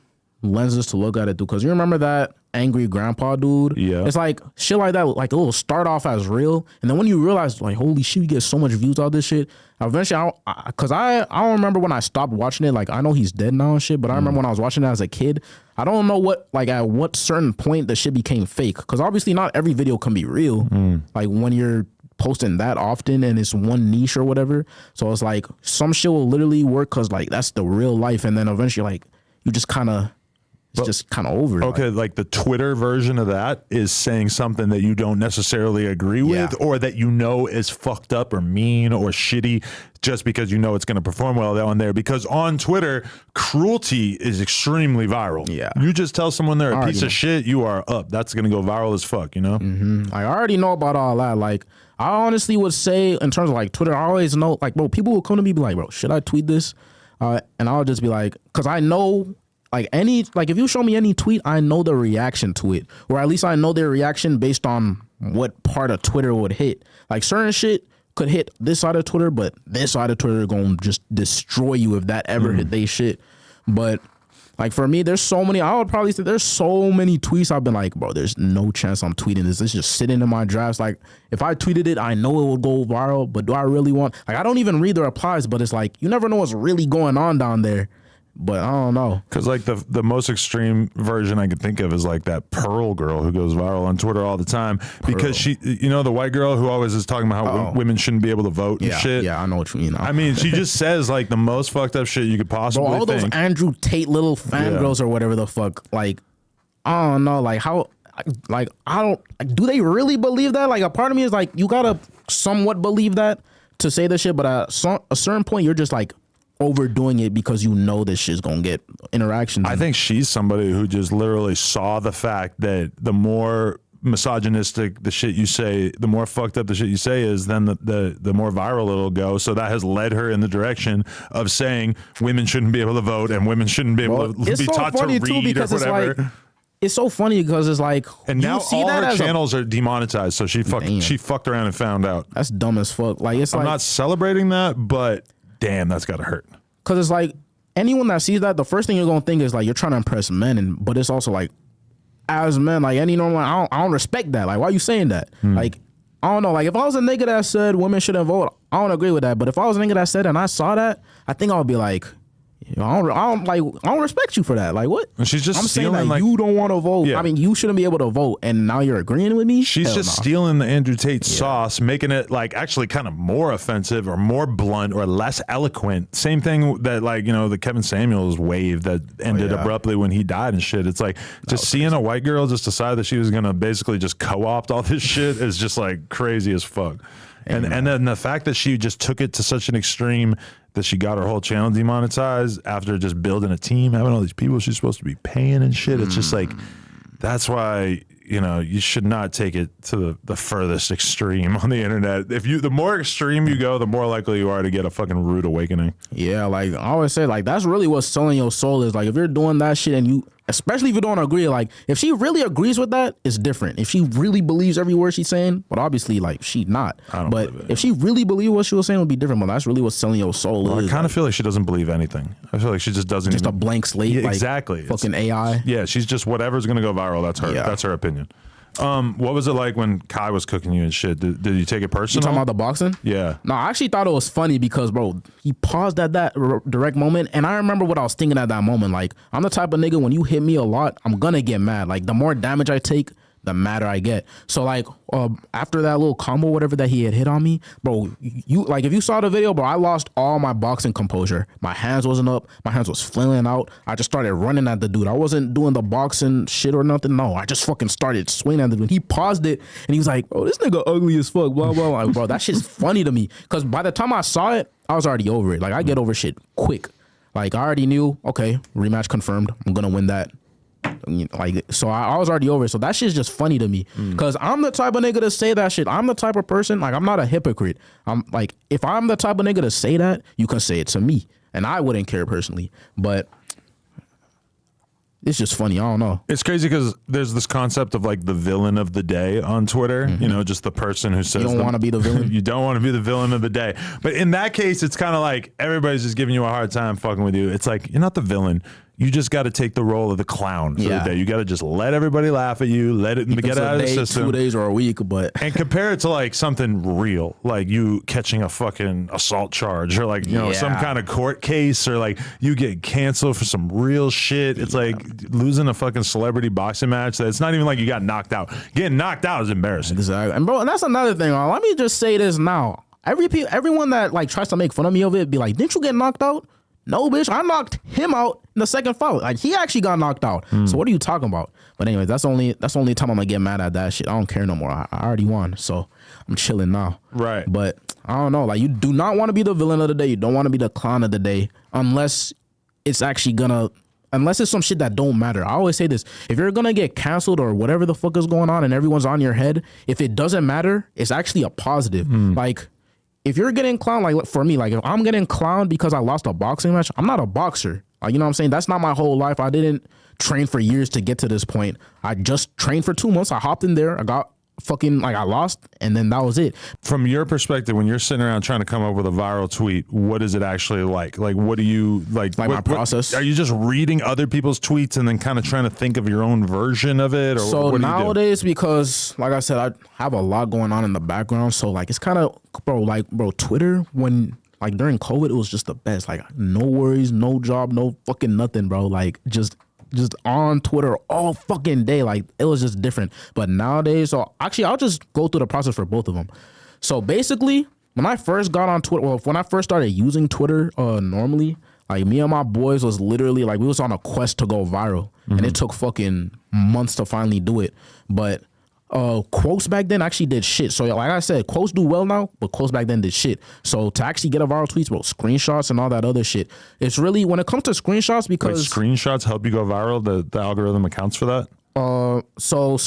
lenses to look at it through. Because you remember that angry grandpa dude? Yeah. It's like shit like that, like it will start off as real. And then when you realize, like, holy shit, you get so much views out of this shit. Eventually, I don't remember when I stopped watching it. Like, I know he's dead now and shit, but I remember when I was watching it as a kid. I don't know at what certain point the shit became fake. Because obviously not every video can be real. Like when you're posting that often and it's one niche or whatever. So it's like some shit will literally work because like that's the real life. And then eventually like you just kind of, it's just kind of over. Okay, like the Twitter version of that is saying something that you don't necessarily agree with, or that you know is fucked up or mean or shitty, just because you know it's going to perform well on there. Because on Twitter, cruelty is extremely viral. Yeah, you just tell someone they're a piece of shit, you are up. That's going to go viral as fuck. You know. I already know about all that. Like, I honestly would say in terms of like Twitter, I always know, like, bro, people will come to me and be like, bro, should I tweet this? And I'll just be like, because I know. Like if you show me any tweet, I know the reaction to it, or at least I know their reaction based on what part of Twitter would hit. Like certain shit could hit this side of Twitter, but this side of Twitter gonna just destroy you if that ever hit they shit. But like for me, there's so many. I would probably say there's so many tweets I've been like, bro, there's no chance I'm tweeting this. It's just sitting in my drafts. Like if I tweeted it, I know it would go viral, but do I really want? Like I don't even read the replies, but it's like you never know what's really going on down there. But I don't know. Because like the most extreme version I could think of is like that Pearl girl who goes viral on Twitter all the time. Because she, you know, the white girl who always is talking about how women shouldn't be able to vote and shit. Yeah, I know what you mean. I mean, she just says like the most fucked up shit you could possibly all think. Those Andrew Tate little fangirls or whatever the fuck. Like, I don't know. Like how, like, I don't, like, do they really believe that? Like a part of me is like, you gotta somewhat believe that to say this shit. But at a certain point, you're just like, overdoing it because you know this shit's gonna get interactions. I think she's somebody who just literally saw the fact that the more misogynistic the shit you say, the more fucked up the shit you say is, then the more viral it'll go. So that has led her in the direction of saying women shouldn't be able to vote and women shouldn't be able to be taught to read or whatever. It's so funny because it's like, and now all her channels are demonetized. So she fucked around and found out. That's dumb as fuck. Like I'm not celebrating that, but damn, that's gotta hurt. Cause it's like anyone that sees that, the first thing you're gonna think is like you're trying to impress men, but it's also like as men, like any normal, I don't respect that. Like, why are you saying that? Like, I don't know. Like, if I was a nigga that said women shouldn't vote, I don't agree with that. But if I was a nigga that said and I saw that, I think I would be like, you know, I don't respect you for that. Like, what? And she's just I'm saying stealing, that you don't want to vote. Yeah. I mean, you shouldn't be able to vote, and now you're agreeing with me. She's just stealing the Andrew Tate sauce, making it like actually kind of more offensive or more blunt or less eloquent. Same thing that like, you know, the Kevin Samuels wave that ended abruptly when he died and shit. It's like just seeing a white girl just decide that she was gonna basically just co-opt all this shit is just like crazy as fuck. And then the fact that she just took it to such an extreme that she got her whole channel demonetized after just building a team, having all these people she's supposed to be paying and shit. It's just like, that's why, you know, you should not take it to the furthest extreme on the internet. The more extreme you go, the more likely you are to get a fucking rude awakening. Yeah, like I always say, like that's really what's selling your soul is like if you're doing that shit and you, especially if you don't agree, like if she really agrees with that, it's different. If she really believes every word she's saying, but obviously like she not. But if she really believed what she was saying, it would be different. But that's really what's selling your soul. Well, I kind of feel like she doesn't believe anything. I feel like she just doesn't. Just a blank slate. Yeah, like exactly. Fucking AI. Yeah, she's just whatever's gonna go viral. That's her. That's her opinion. What was it like when Kai was cooking you and shit? Did you take it personal? You talking about the boxing? Yeah. No, I actually thought it was funny because, bro, he paused at that direct moment. And I remember what I was thinking at that moment. Like, I'm the type of nigga, when you hit me a lot, I'm gonna get mad. Like, the more damage I take, the madder I get. So, like, after that little combo, whatever that he had hit on me, bro, you like, if you saw the video, bro, I lost all my boxing composure. My hands wasn't up. My hands was flailing out. I just started running at the dude. I wasn't doing the boxing shit or nothing. No, I just fucking started swinging at the dude. He paused it, and he was like, bro, this nigga ugly as fuck, blah, blah, blah. Like, bro, that shit's funny to me. Because by the time I saw it, I was already over it. Like, I get over shit quick. Like, I already knew, okay, rematch confirmed. I'm going to win that. Like, so I was already over it. So that shit's just funny to me because I'm the type of nigga to say that shit. I'm the type of person, like, I'm not a hypocrite. I'm like, if I'm the type of nigga to say that, you can say it to me and I wouldn't care personally, but it's just funny. I don't know. It's crazy because there's this concept of like the villain of the day on Twitter, you know, just the person who says you don't want to be the villain. You don't want to be the villain of the day. But in that case, it's kind of like everybody's just giving you a hard time fucking with you. It's like, you're not the villain. You just got to take the role of the clown for the day. You got to just let everybody laugh at you, let it get out of the system. 2 days or a week, but and compare it to like something real, like you catching a fucking assault charge or like, you know, some kind of court case or like you get canceled for some real shit. It's like losing a fucking celebrity boxing match. It's not even like you got knocked out. Getting knocked out is embarrassing. Exactly. And bro, and that's another thing. Let me just say this now. Everyone that like tries to make fun of me of it be like, didn't you get knocked out? No, bitch, I knocked him out in the second fight. Like, he actually got knocked out. So what are you talking about? But anyway, that's the only time I'm gonna get mad at that shit. I don't care no more. I already won, so I'm chilling now. Right. But I don't know. Like, you do not want to be the villain of the day. You don't want to be the clown of the day unless it's actually gonna. Unless it's some shit that don't matter. I always say this. If you're going to get canceled or whatever the fuck is going on and everyone's on your head, if it doesn't matter, it's actually a positive. Like, if you're getting clowned, like for me, like if I'm getting clowned because I lost a boxing match, I'm not a boxer. Like, you know what I'm saying? That's not my whole life. I didn't train for years to get to this point. I just trained for 2 months. I hopped in there. I got fucking, like, I lost, and then that was it. From your perspective, when you're sitting around trying to come up with a viral tweet, what is it actually like? Like, what do you like? Like, my process? Are you just reading other people's tweets and then kind of trying to think of your own version of it? Or so what do nowadays, because like I said, I have a lot going on in the background. So like, it's kind of, bro, Twitter, when like during COVID, it was just the best. Like, no worries, no job, no fucking nothing, bro. Like, just on Twitter all fucking day. Like, it was just different. But nowadays, so actually, I'll just go through the process for both of them. So basically, when I first got on Twitter, well, when I first started using Twitter normally, like, me and my boys was literally like, we was on a quest to go viral. And it took fucking months to finally do it. But quotes back then actually did shit. So like I said, quotes do well now, but quotes back then did shit. So to actually get a viral tweet, bro, screenshots and all that other shit, it's really, when it comes to screenshots, because screenshots help you go viral. The algorithm accounts for that. So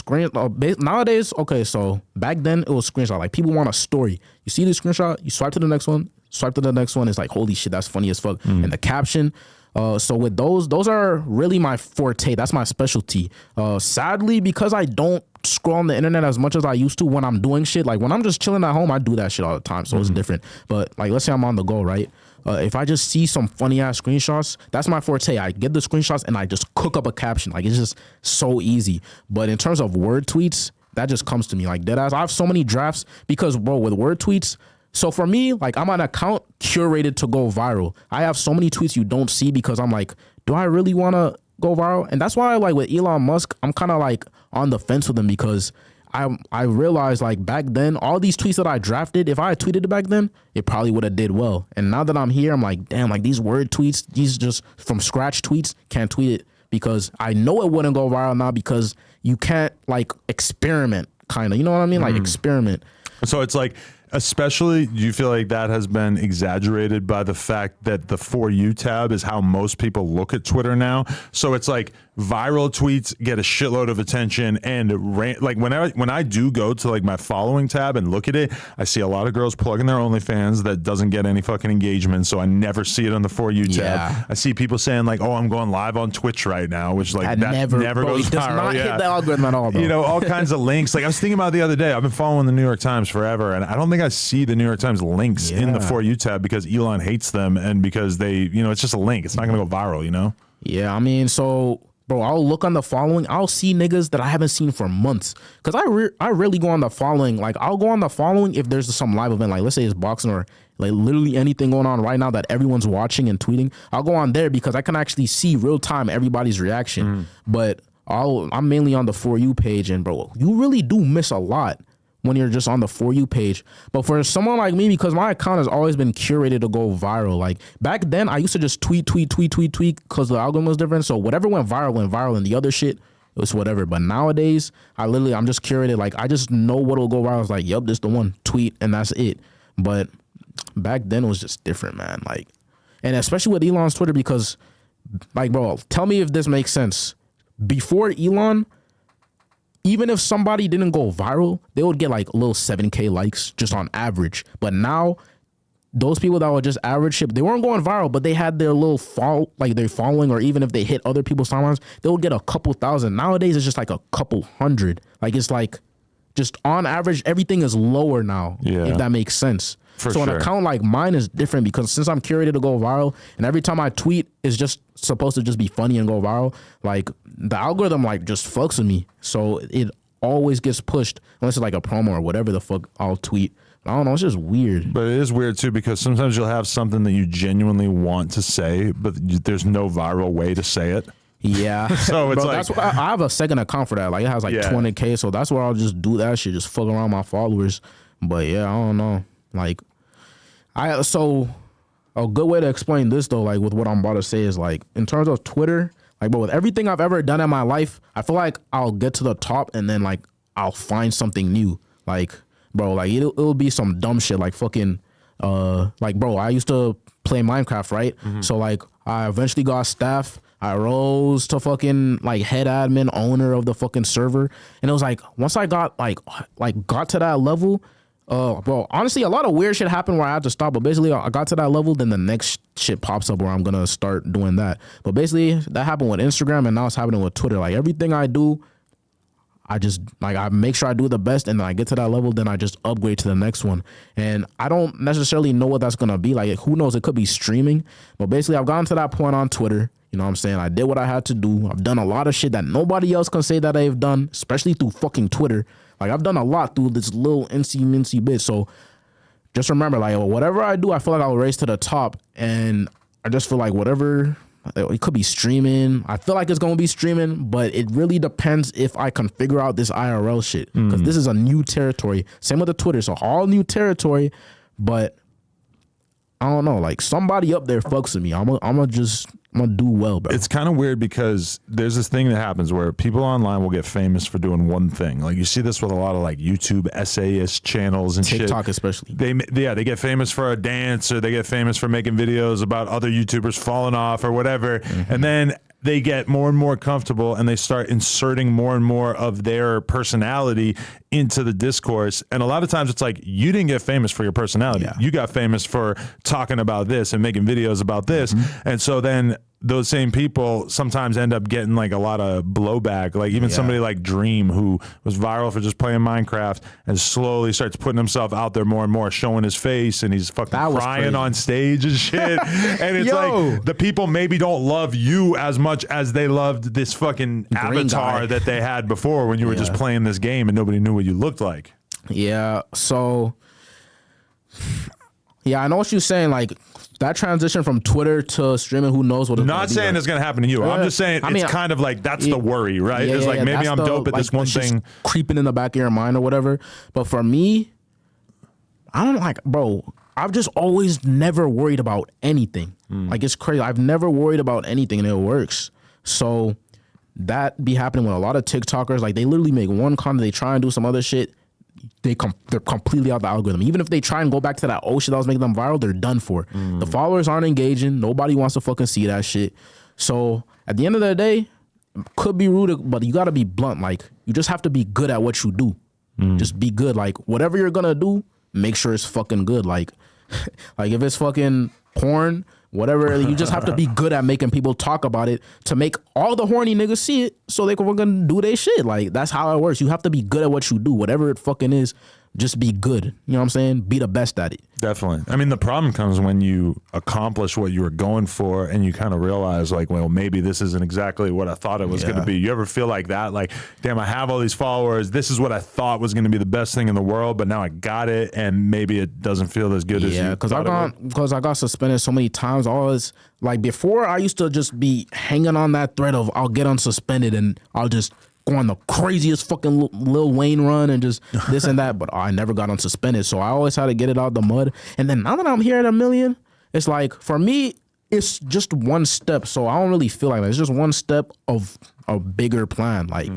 nowadays, okay, so back then it was screenshot. Like, people want a story. You see the screenshot, you swipe to the next one, swipe to the next one. It's like, holy shit, that's funny as fuck. And the caption. So with those are really my forte. That's my specialty. Sadly, because I don't scroll on the internet as much as I used to when I'm doing shit. Like, when I'm just chilling at home, I do that shit all the time. So it's different. But like, let's say I'm on the go, right? If I just see some funny ass screenshots, that's my forte. I get the screenshots and I just cook up a caption. Like, it's just so easy. But in terms of word tweets, that just comes to me like deadass. I have so many drafts because, bro, with word tweets. So for me, like, I'm an account curated to go viral. I have so many tweets you don't see because I'm like, do I really want to go viral? And that's why, like, with Elon Musk, I'm kind of like on the fence with him, because I realized, like, back then, all these tweets that I drafted, if I had tweeted it back then, it probably would have did well. And now that I'm here, I'm like, damn, like, these word tweets, these just from scratch tweets, can't tweet it, because I know it wouldn't go viral now, because you can't, like, experiment, kind of. You know what I mean? Like, experiment. So it's like, especially, do you feel like that has been exaggerated by the fact that the For You tab is how most people look at Twitter now? So it's like viral tweets get a shitload of attention, and like when I do go to like my following tab and look at it, I see a lot of girls plugging their OnlyFans that doesn't get any fucking engagement, so I never see it on the For You tab. Yeah. I see people saying like, oh, I'm going live on Twitch right now, which like that never bro, goes it does viral. not hit the algorithm at all, bro. You know, all kinds of links. Like, I was thinking about the other day, I've been following the New York Times forever, and I don't think I see the New York Times links in the For You tab because Elon hates them, and because they, you know, it's just a link. It's not going to go viral, you know? Yeah, I mean, so, bro, I'll look on the following. I'll see niggas that I haven't seen for months. Because I really go on the following. Like, I'll go on the following if there's some live event. Like, let's say it's boxing or like literally anything going on right now that everyone's watching and tweeting. I'll go on there because I can actually see real time everybody's reaction. But I'm mainly on the For You page. And, bro, you really do miss a lot when you're just on the For You page. But for someone like me, because my account has always been curated to go viral. Like, back then, I used to just tweet because the algorithm was different. So whatever went viral, and the other shit, it was whatever. But nowadays, I'm just curated. Like, I just know what'll go viral. It's like, yep, this the one, tweet, and that's it. But back then, it was just different, man. Like, and especially with Elon's Twitter, because, like, bro, tell me if this makes sense. Before Elon, even if somebody didn't go viral, they would get like a little 7K likes just on average. But now, those people that were just average shit, they weren't going viral, but they had their little their following, or even if they hit other people's timelines, they would get a couple thousand. Nowadays, it's just like a couple hundred. Like, it's like, just on average, everything is lower now, if that makes sense. So an account like mine is different, because since I'm curated to go viral, and every time I tweet is just supposed to just be funny and go viral, like, the algorithm like just fucks with me. So it always gets pushed unless it's like a promo or whatever the fuck I'll tweet. I don't know, it's just weird. But it is weird too, because sometimes you'll have something that you genuinely want to say, but there's no viral way to say it. Yeah. So it's bro, like, that's why I have a second account for that. Like, it has like 20K, so that's where I'll just do that shit, just fuck around my followers. But yeah, I don't know. Like, a good way to explain this though, like with what I'm about to say is like in terms of Twitter, like bro, with everything I've ever done in my life, I feel like I'll get to the top and then like I'll find something new. Like bro, like it'll be some dumb shit like fucking like bro, I used to play Minecraft, right? So like I eventually got staff. I rose to fucking like head admin, owner of the fucking server, and it was like once I got like got to that level, bro. Honestly, a lot of weird shit happened where I had to stop. But basically, I got to that level, then the next shit pops up where I'm gonna start doing that. But basically, that happened with Instagram, and now it's happening with Twitter. Like everything I do, I just like I make sure I do the best, and then I get to that level, then I just upgrade to the next one. And I don't necessarily know what that's gonna be. Like who knows? It could be streaming. But basically, I've gotten to that point on Twitter. You know what I'm saying? I did what I had to do. I've done a lot of shit that nobody else can say that I've done, especially through fucking Twitter. Like I've done a lot through this little mincy bit. So just remember, like whatever I do, I feel like I'll raise to the top. And I just feel like whatever, it could be streaming. I feel like it's going to be streaming, but it really depends if I can figure out this IRL shit. Because this is a new territory. Same with the Twitter. So all new territory, but I don't know. Like somebody up there fucks with me. I'm gonna do well, bro. It's kind of weird because there's this thing that happens where people online will get famous for doing one thing. Like you see this with a lot of like YouTube essayist channels and TikTok shit. especially. They get famous for a dance, or they get famous for making videos about other YouTubers falling off or whatever. And then they get more and more comfortable and they start inserting more and more of their personality into the discourse. And a lot of times it's like, you didn't get famous for your personality. Yeah. You got famous for talking about this and making videos about this. And so then those same people sometimes end up getting like a lot of blowback. Like even somebody like Dream, who was viral for just playing Minecraft and slowly starts putting himself out there more and more, showing his face, and he's fucking crying on stage and shit. And it's like the people maybe don't love you as much as they loved this fucking avatar that they had before when you were just playing this game and nobody knew what you looked like. Yeah. So yeah, I know what you're saying. Like that transition from Twitter to streaming, who knows what it's Not saying it's going to happen to you. I'm just saying it's kind of like that's the worry, right? It's like maybe I'm dope at this one thing. Creeping in the back of your mind or whatever. But for me, I don't like, bro, I've just always never worried about anything. Like it's crazy. I've never worried about anything and it works. So that be happening with a lot of TikTokers. Like they literally make one content, they try and do some other shit. They're completely out the algorithm. Even if they try and go back to that old shit that was making them viral, they're done for. The followers aren't engaging. Nobody wants to fucking see that shit. So at the end of the day, could be rude, but you got to be blunt. Like you just have to be good at what you do. Just be good. Like whatever you're gonna do, make sure it's fucking good. Like if it's fucking porn, whatever, you just have to be good at making people talk about it to make all the horny niggas see it so they can fucking do their shit. Like that's how it works. You have to be good at what you do, whatever it fucking is. Just be good. You know what I'm saying? Be the best at it. Definitely. I mean, the problem comes when you accomplish what you were going for and you kind of realize like, well, maybe this isn't exactly what I thought it was going to be. You ever feel like that? Like, damn, I have all these followers. This is what I thought was going to be the best thing in the world, but now I got it and maybe it doesn't feel as good as you thought. Because I got suspended so many times. Always like before, I used to just be hanging on that thread of I'll get unsuspended and I'll just go on the craziest fucking Lil Wayne run and just this and that, but I never got unsuspended. So I always had to get it out the mud. And then now that I'm here at 1 million, it's like for me, it's just one step. So I don't really feel like that. It's just one step of a bigger plan. Like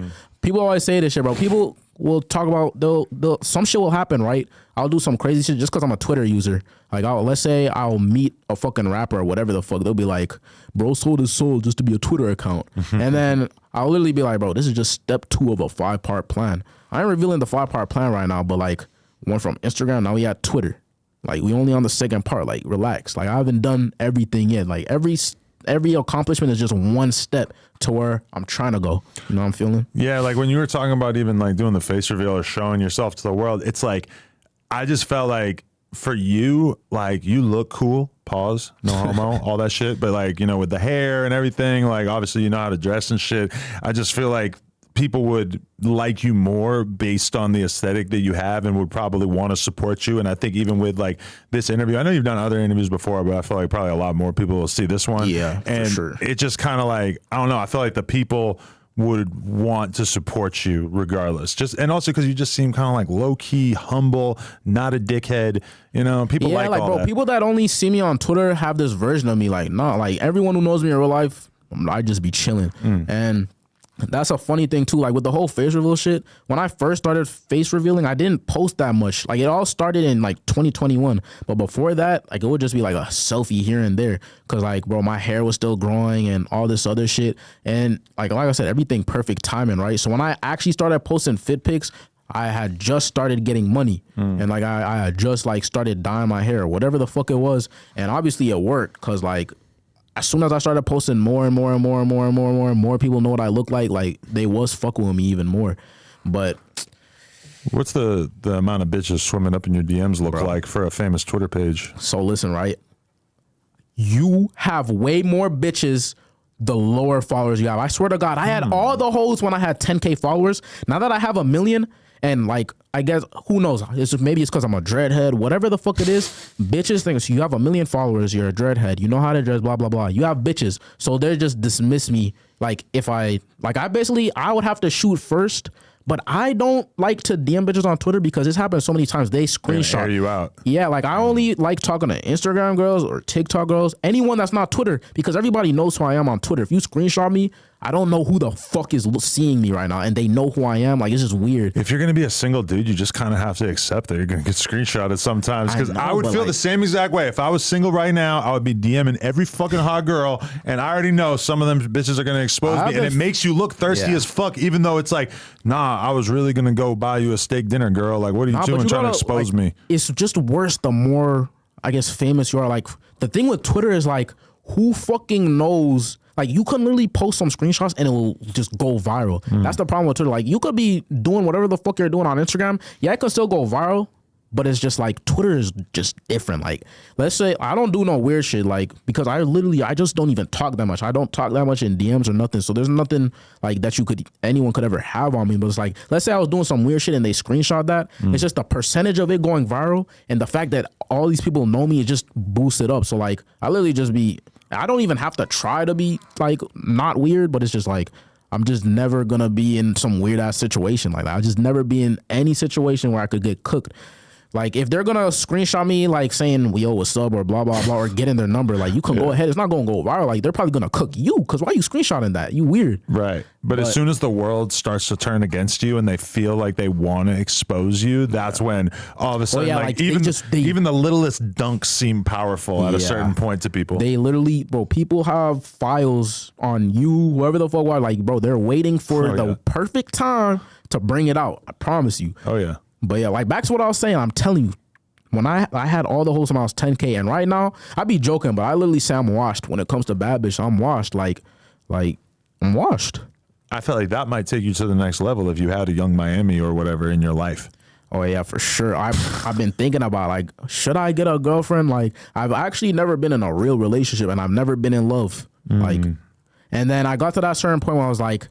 people always say this shit, bro. People will talk about some shit will happen, right? I'll do some crazy shit just because I'm a Twitter user. Like let's say I'll meet a fucking rapper or whatever the fuck. They'll be like, bro sold his soul just to be a Twitter account. And then I'll literally be like, bro, this is just step 2 of a 5-part plan. I ain't revealing the 5-part plan right now, but like went from Instagram, now we at Twitter. Like we only on the second part, like relax. Like I haven't done everything yet. Like every accomplishment is just one step to where I'm trying to go. You know what I'm feeling? Yeah, like when you were talking about even like doing the face reveal or showing yourself to the world, it's like, I just felt like for you, like you look cool, pause, no homo, all that shit. But like, you know, with the hair and everything, like obviously you know how to dress and shit. I just feel like people would like you more based on the aesthetic that you have and would probably want to support you. And I think even with like this interview, I know you've done other interviews before, but I feel like probably a lot more people will see this one. Yeah, and for sure. it just kind of like, I don't know, I feel like the people would want to support you regardless. Just and also because you just seem kind of like low key, humble, not a dickhead. You know, people like all bro, that. people that only see me on Twitter have this version of me. Like, nah, like everyone who knows me in real life, I just be chilling. And that's a funny thing too. Like with the whole face reveal shit, when I first started face revealing, I didn't post that much. Like it all started in like 2021. But before that, like it would just be like a selfie here and there. Cause like, bro, my hair was still growing and all this other shit. And like I said, everything perfect timing, right? So when I actually started posting fit pics, I had just started getting money. And like I had just like started dyeing my hair, whatever the fuck it was. And obviously it worked. Cause like, as soon as I started posting more people know what I look like they was fucking with me even more. But what's the amount of bitches swimming up in your DMs look like for a famous Twitter page? So listen, right? You have way more bitches the lower followers you have. I swear to God, I had all the hoes when I had 10K followers. Now that I have 1 million, and like, I guess, who knows? Maybe it's because I'm a dreadhead, whatever the fuck it is. Bitches think, so you have 1 million followers, you're a dreadhead, you know how to dress, blah, blah, blah. You have bitches. So they just dismiss me. Like if I would have to shoot first, but I don't like to DM bitches on Twitter because it's happened so many times. They screenshot. Air you out. Yeah, like I only like talking to Instagram girls or TikTok girls, anyone that's not Twitter, because everybody knows who I am on Twitter. If you screenshot me, I don't know who the fuck is seeing me right now, and they know who I am. Like, it's just weird. If you're going to be a single dude, you just kind of have to accept that you're going to get screenshotted sometimes. Because I would feel the same exact way. If I was single right now, I would be DMing every fucking hot girl, and I already know some of them bitches are going to expose me, and it makes you look thirsty as fuck, even though it's like, nah, I was really going to go buy you a steak dinner, girl. Like, what are you doing trying to expose me? It's just worse the more, I guess, famous you are. Like, the thing with Twitter is, like, who fucking knows? Like, you can literally post some screenshots and it will just go viral. That's the problem with Twitter. Like, you could be doing whatever the fuck you're doing on Instagram. Yeah, it could still go viral, but it's just like Twitter is just different. Like, let's say I don't do no weird shit, like, because I just don't even talk that much. I don't talk that much in DMs or nothing. So there's nothing like that anyone could ever have on me. But it's like, let's say I was doing some weird shit and they screenshot that. It's just the percentage of it going viral and the fact that all these people know me, it just boosts it up. So like, I don't even have to try to be like not weird, but it's just like, I'm just never gonna be in some weird ass situation like that. I'll just never be in any situation where I could get cooked. Like, if they're gonna screenshot me like saying, yo, what's up, or blah, blah, blah, or getting their number, like, you can go ahead. It's not gonna go viral. Like, they're probably gonna cook you, because why are you screenshotting that? You weird. Right. But as soon as the world starts to turn against you and they feel like they want to expose you, that's when all of a sudden, even the littlest dunks seem powerful at a certain point to people. They literally, bro, people have files on you, whoever the fuck are, like, bro, they're waiting for the perfect time to bring it out. I promise you. Oh, yeah. But yeah, like back to what I was saying, I'm telling you, when I had all the hoes when I was 10K, and right now, I be joking, but I literally say I'm washed. When it comes to bad bitch, I'm washed. Like I'm washed. I felt like that might take you to the next level if you had a young Miami or whatever in your life. Oh yeah, for sure. I've been thinking about, like, should I get a girlfriend? Like, I've actually never been in a real relationship, and I've never been in love. Like, and then I got to that certain point where I was like,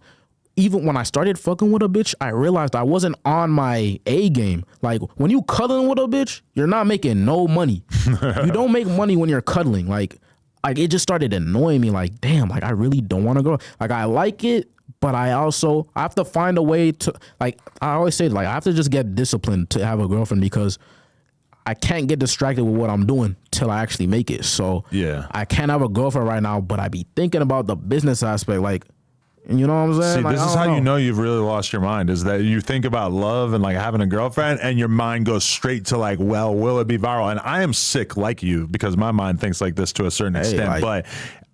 even when I started fucking with a bitch, I realized I wasn't on my A game. Like, when you cuddling with a bitch, you're not making no money. You don't make money when you're cuddling. Like it just started annoying me. Like, damn, like I really don't want to go. Like, I like it, but I have to find a way to, like, I always say, like, I have to just get disciplined to have a girlfriend, because I can't get distracted with what I'm doing till I actually make it. So yeah, I can't have a girlfriend right now, but I be thinking about the business aspect. Like, you know what I'm saying? See, like, this is how you know you've really lost your mind, is that you think about love and like having a girlfriend and your mind goes straight to like, well, will it be viral? And I am sick like you, because my mind thinks like this to a certain extent. Like, but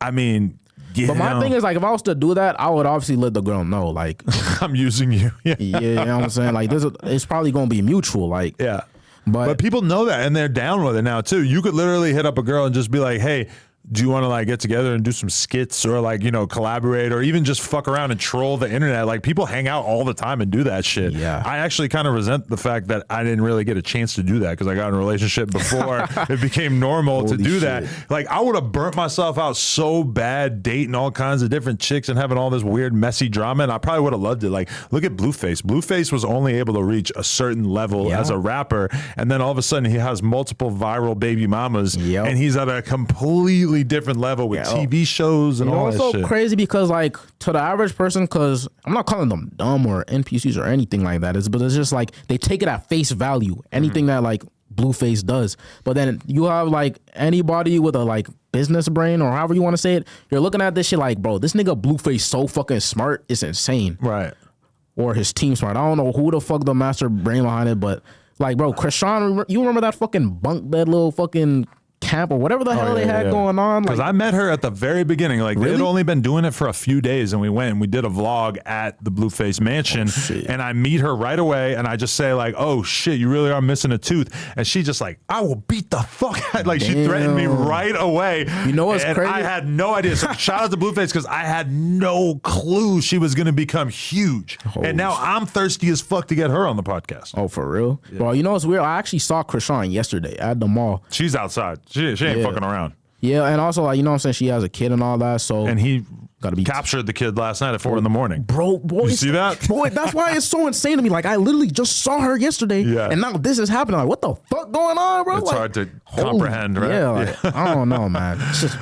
I mean, but my thing is, like, if I was to do that, I would obviously let the girl know, like, I'm using you. Yeah, you know what I'm saying? Like, it's probably going to be mutual. Like, yeah. But people know that, and they're down with it now too. You could literally hit up a girl and just be like, hey, do you want to like get together and do some skits, or like, you know, collaborate, or even just fuck around and troll the internet? Like, people hang out all the time and do that shit. Yeah. I actually kind of resent the fact that I didn't really get a chance to do that, because I got in a relationship before it became normal to do that. Like, I would have burnt myself out so bad dating all kinds of different chicks and having all this weird messy drama, and I probably would have loved it. Like, look at Blueface. Blueface was only able to reach a certain level as a rapper, and then all of a sudden he has multiple viral baby mamas, and he's at a completely completely different level with Yeah. TV shows and You know all what's that so shit. crazy? Because like to the average person, because I'm not calling them dumb or NPCs or anything like that. But it's just like they take it at face value. Anything that like Blueface does. But then you have like anybody with a like business brain or however you want to say it. You're looking at this shit like, bro, this nigga Blueface so fucking smart. It's insane. Right. Or his team smart. I don't know who the fuck the master brain behind it, but like, bro, Krishan, you remember that fucking bunk bed little fucking camp or whatever the hell they had going on? Because Like, I met her at the very beginning. Like they had Really? only been doing it for a few days, and we went and we did a vlog at the Blueface Mansion. shit. And I meet her right away, and I just say like, "Oh shit, you really are missing a tooth." And she just like, "I will beat the fuck out." Like she threatened me Damn. right away. You know what's and crazy? I had no idea. So shout out to Blueface because I had no clue she was going to become huge. And now I'm thirsty as fuck to get her on the podcast. oh, for real? Bro, you know what's weird? I actually saw Krishan yesterday at the mall. She's outside. She ain't fucking around. Yeah, and also like, you know what I'm saying? She has a kid and all that, so. And he Gotta be captured the kid last night at 4 a.m. Bro, boy, You see that? Boy, that's why it's so insane to me. Like, I literally just saw her yesterday, Yeah. and now this is happening. Like, what the fuck going on, bro? It's Like, hard to holy- comprehend, right? Yeah, like, I don't know, man. It's just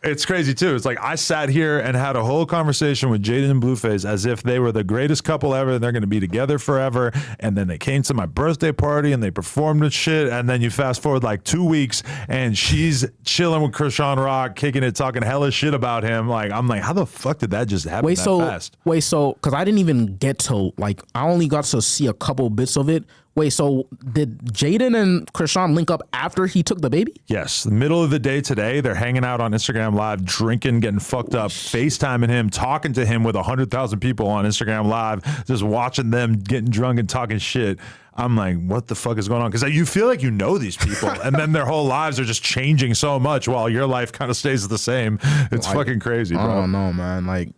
It's crazy too. It's like I sat here and had a whole conversation with Jaden and Blueface as if they were the greatest couple ever and they're going to be together forever. And then they came to my birthday party and they performed and shit. And then you fast forward like 2 weeks and she's chilling with Krishan Rock, kicking it, talking hella shit about him. Like, I'm like, how the fuck did that just happen fast? Because I didn't even get to, like, I only got to see a couple bits of it. Wait, so did Jaden and Krishan link up after he took the baby? Yes. The middle of the day today, they're hanging out on Instagram Live, drinking, getting fucked up, FaceTiming him, talking to him with 100,000 people on Instagram Live, just watching them getting drunk and talking shit. I'm like, what the fuck is going on? Because you feel like you know these people, and then their whole lives are just changing so much while your life kind of stays the same. It's fucking crazy, bro. I don't know, man. Like,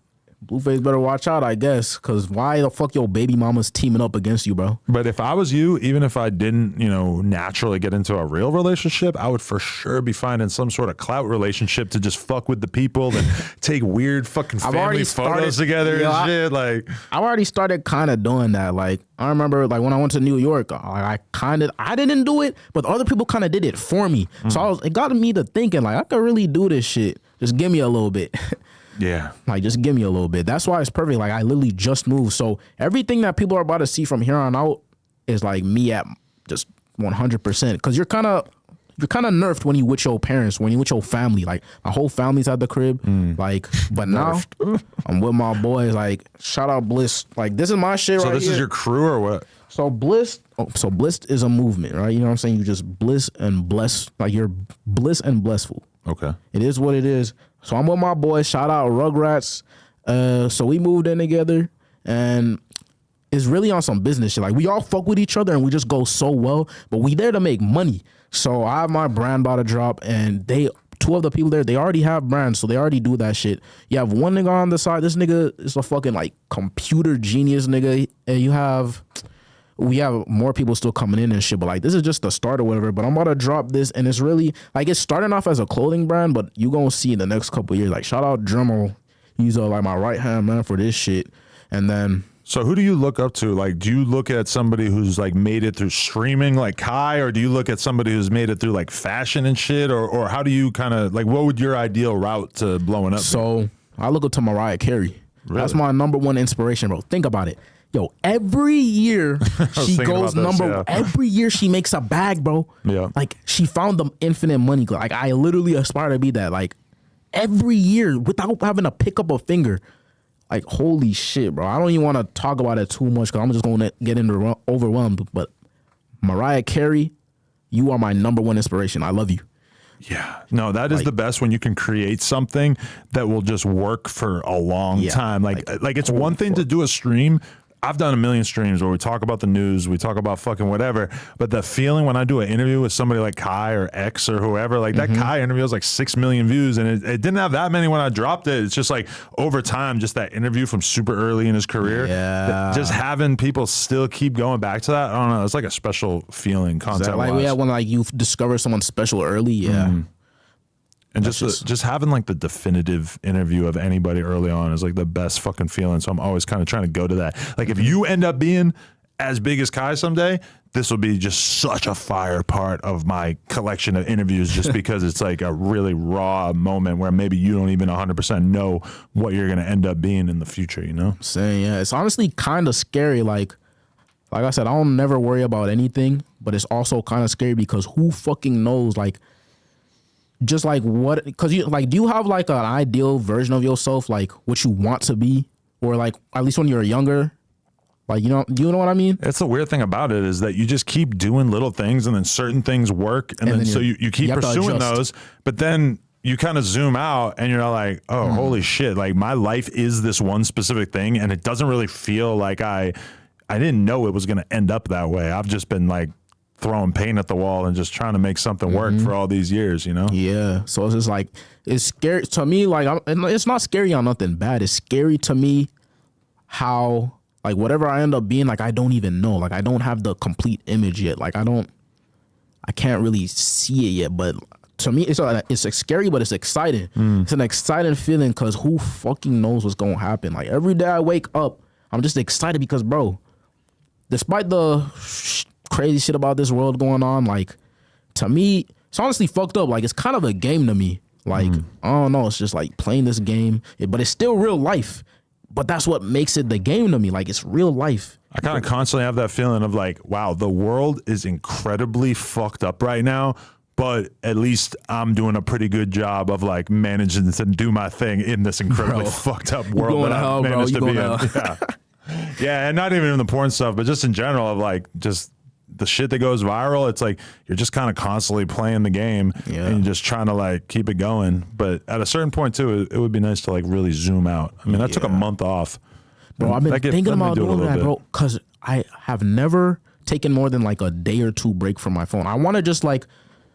Blueface better watch out, I guess, because why the fuck your baby mama's teaming up against you, bro? But if I was you, even if I didn't, naturally get into a real relationship, I would for sure be finding some sort of clout relationship to just fuck with the people and take weird fucking family photos together and shit. Like, I've already started kind of doing that. Like, I remember, like, when I went to New York, I didn't do it, but other people kind of did it for me. So it got me to thinking, like, I could really do this shit. Just give me a little bit. yeah. Like, just give me a little bit. That's why it's perfect. Like, I literally just moved. So everything that people are about to see from here on out is like me at just 100%. Because you're kind of nerfed when you with your parents, when you with your family. Like, my whole family's at the crib. Like, but now I'm with my boys. Like, shout out Bliss. Like, this is my shit So right this here. is your crew or what? So Bliss is a movement, right? You know what I'm saying? You just bliss and bless. Like, you're bliss and blessful. Okay. It is what it is. So I'm with my boys. Shout out Rugrats. So we moved in together, and it's really on some business shit. Like, we all fuck with each other, and we just go so well. But we there to make money. So I have my brand about to drop, and two of the people there, they already have brands, so they already do that shit. You have one nigga on the side. This nigga is a fucking like computer genius nigga, and we have more people still coming in and shit, but like, this is just the start or whatever. But I'm about to drop this, and it's really like, it's starting off as a clothing brand, but you gonna see in the next couple of years. Like, shout out Dremel, he's like my right hand man for this shit. And then, So who do you look up to? Like, do you look at somebody who's like made it through streaming like Kai, or do you look at somebody who's made it through like fashion and shit, or how do you kind of like, what would your ideal route to blowing up be? so I look up to Mariah Carey. Really? That's my number one inspiration, bro. Think about it. Yo, every year she thinking goes about this, yeah. every year she makes a bag, bro. Yeah. Like, she found the infinite money. Like, I literally aspire to be that. Like, every year without having to pick up a finger. Like, holy shit, bro. I don't even want to talk about it too much because I'm just going to get into overwhelmed. But Mariah Carey, you are my number one inspiration. I love you. Yeah, no, that is the best when you can create something that will just work for a long time. Like it's one thing to do a stream. I've done a million streams where we talk about the news, we talk about fucking whatever, but the feeling when I do an interview with somebody like Kai or X or whoever, like that Kai interview has like 6 million views, and it didn't have that many when I dropped it. It's just like over time, just that interview from super early in his career, just having people still keep going back to that. I don't know. It's like a special feeling content. Like, when like you discover someone special early, And just having like the definitive interview of anybody early on is like the best fucking feeling. So I'm always kind of trying to go to that. Like, if you end up being as big as Kai someday, this will be just such a fire part of my collection of interviews just because it's like a really raw moment where maybe you don't even 100% know what you're going to end up being in the future, you know? Saying, yeah, it's honestly kind of scary. Like I said, I don't never worry about anything, but it's also kind of scary because who fucking knows, like, just like what, because you like, do you have like an ideal version of yourself, like what you want to be, or like at least when you're younger? Like, you know what I mean? It's the weird thing about it is that you just keep doing little things and then certain things work. And then so you keep pursuing those, but then you kind of zoom out and you're like, oh, holy shit. Like my life is this one specific thing. And it doesn't really feel like I didn't know it was going to end up that way. I've just been like throwing paint at the wall and just trying to make something work for all these years, you know? Yeah. So it's just like, it's scary to me. Like, it's not scary on nothing bad. It's scary to me how, like, whatever I end up being, like, I don't even know. Like, I don't have the complete image yet. Like, I can't really see it yet. But to me, it's scary, but it's exciting. It's an exciting feeling because who fucking knows what's going to happen. Like, every day I wake up, I'm just excited because, bro, despite the crazy shit about this world going on, like, to me, it's honestly fucked up. Like, it's kind of a game to me. Like, I don't know. It's just like playing this game, but it's still real life. But that's what makes it the game to me. Like, it's real life. I kind of constantly have that feeling of like, wow, the world is incredibly fucked up right now, but at least I'm doing a pretty good job of like managing to do my thing in this incredibly fucked up world that I've managed to be in. Yeah. Yeah, and not even in the porn stuff, but just in general of like just the shit that goes viral. It's like you're just kind of constantly playing the game and you're just trying to like keep it going. But at a certain point too, it would be nice to like really zoom out. I mean, that took a month off. Bro, I've been thinking about doing that, bro, because I have never taken more than like a day or two break from my phone. I want to just like,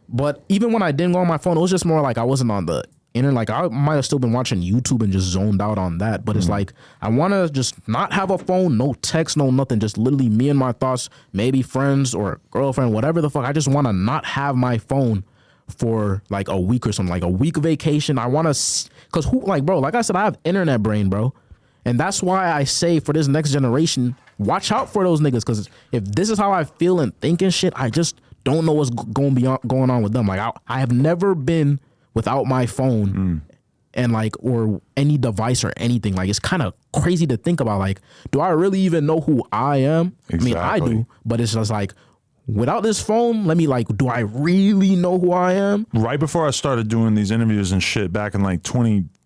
but even when I didn't go on my phone, it was just more like I wasn't on the internet. Like I might have still been watching YouTube and just zoned out on that. But it's like, I want to just not have a phone, no text, no nothing. Just literally me and my thoughts, maybe friends or girlfriend, whatever the fuck. I just want to not have my phone for like a week or something, like a week vacation. I want to, cause who, like, bro, like I said, I have internet brain, bro. And that's why I say for this next generation, watch out for those niggas. Cause if this is how I feel and think and shit, I just don't know what's going on with them. Like I have never been without my phone and like, or any device or anything. Like, it's kind of crazy to think about. Like, do I really even know who I am? Exactly. I mean, I do, but it's just like, without this phone, let me like, do I really know who I am? Right before I started doing these interviews and shit back in like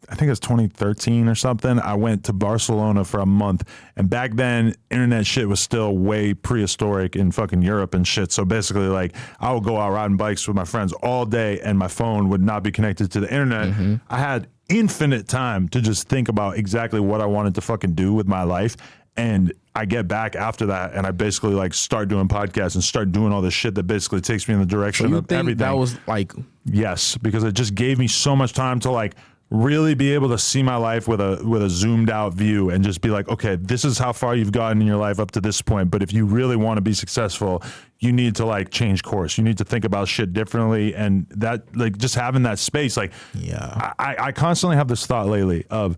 I think it was 2013 or something, I went to Barcelona for a month. And back then, internet shit was still way prehistoric in fucking Europe and shit. So basically, like, I would go out riding bikes with my friends all day and my phone would not be connected to the internet. I had infinite time to just think about exactly what I wanted to fucking do with my life. And I get back after that and I basically like start doing podcasts and start doing all this shit that basically takes me in the direction of everything. That was like, yes, because it just gave me so much time to like really be able to see my life with a zoomed out view and just be like, okay, this is how far you've gotten in your life up to this point. But if you really want to be successful, you need to like change course. You need to think about shit differently. And that, like, just having that space, like, yeah, I constantly have this thought lately of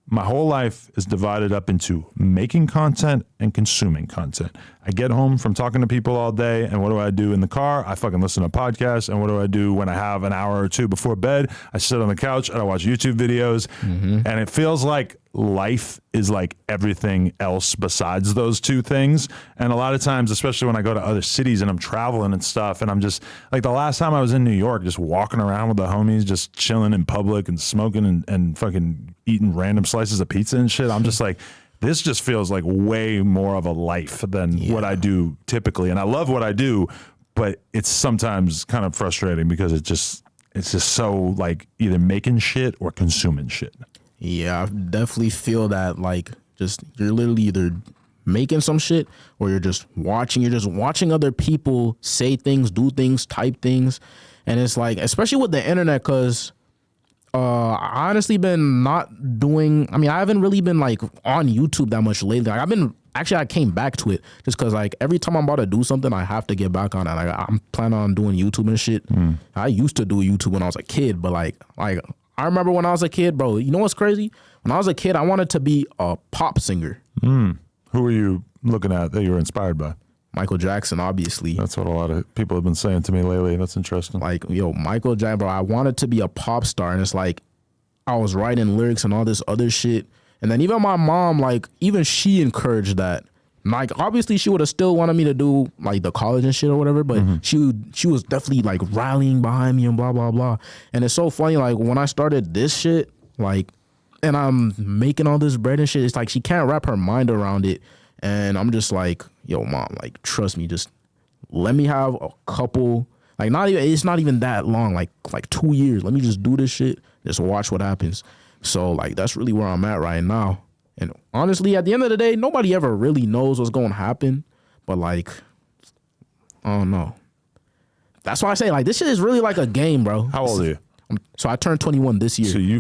my whole life is divided up into making content and consuming content. I get home from talking to people all day, and what do I do in the car? I fucking listen to podcasts. And what do I do when I have an hour or two before bed? I sit on the couch and I watch YouTube videos. And it feels like life is like everything else besides those two things. And a lot of times, especially when I go to other cities and I'm traveling and stuff, and I'm just like, the last time I was in New York, just walking around with the homies, just chilling in public and smoking and fucking eating random slices of pizza and shit. I'm just like, this just feels like way more of a life than what I do typically. And I love what I do, but it's sometimes kind of frustrating because it's just so like either making shit or consuming shit. Yeah, I definitely feel that. Like, just you're literally either making some shit or you're just watching other people say things, do things, type things. And it's like, especially with the internet, because I honestly been not doing, I mean, I haven't really been like on YouTube that much lately. Like, I came back to it just because like every time I'm about to do something, I have to get back on it. Like, I'm planning on doing YouTube and shit. I used to do YouTube when I was a kid, but like I remember when I was a kid, bro, you know what's crazy? When I was a kid, I wanted to be a pop singer. Who were you looking at that you were inspired by? Michael Jackson, obviously. That's what a lot of people have been saying to me lately. That's interesting. Like, yo, Michael Jackson, bro, I wanted to be a pop star, and it's like I was writing lyrics and all this other shit. And then even my mom, like, even she encouraged that. Like, obviously, she would have still wanted me to do, like, the college and shit or whatever, but she was definitely, like, rallying behind me and blah, blah, blah. And it's so funny, like, when I started this shit, like, and I'm making all this bread and shit, it's like she can't wrap her mind around it. And I'm just like, yo, mom, like, trust me, just let me have a couple, like, it's not even that long, like 2 years. Let me just do this shit, just watch what happens. So, like, that's really where I'm at right now. And honestly, at the end of the day, nobody ever really knows what's going to happen. But, like, I don't know. That's why I say, like, this shit is really like a game, bro. How old are you? So I turned 21 this year. So you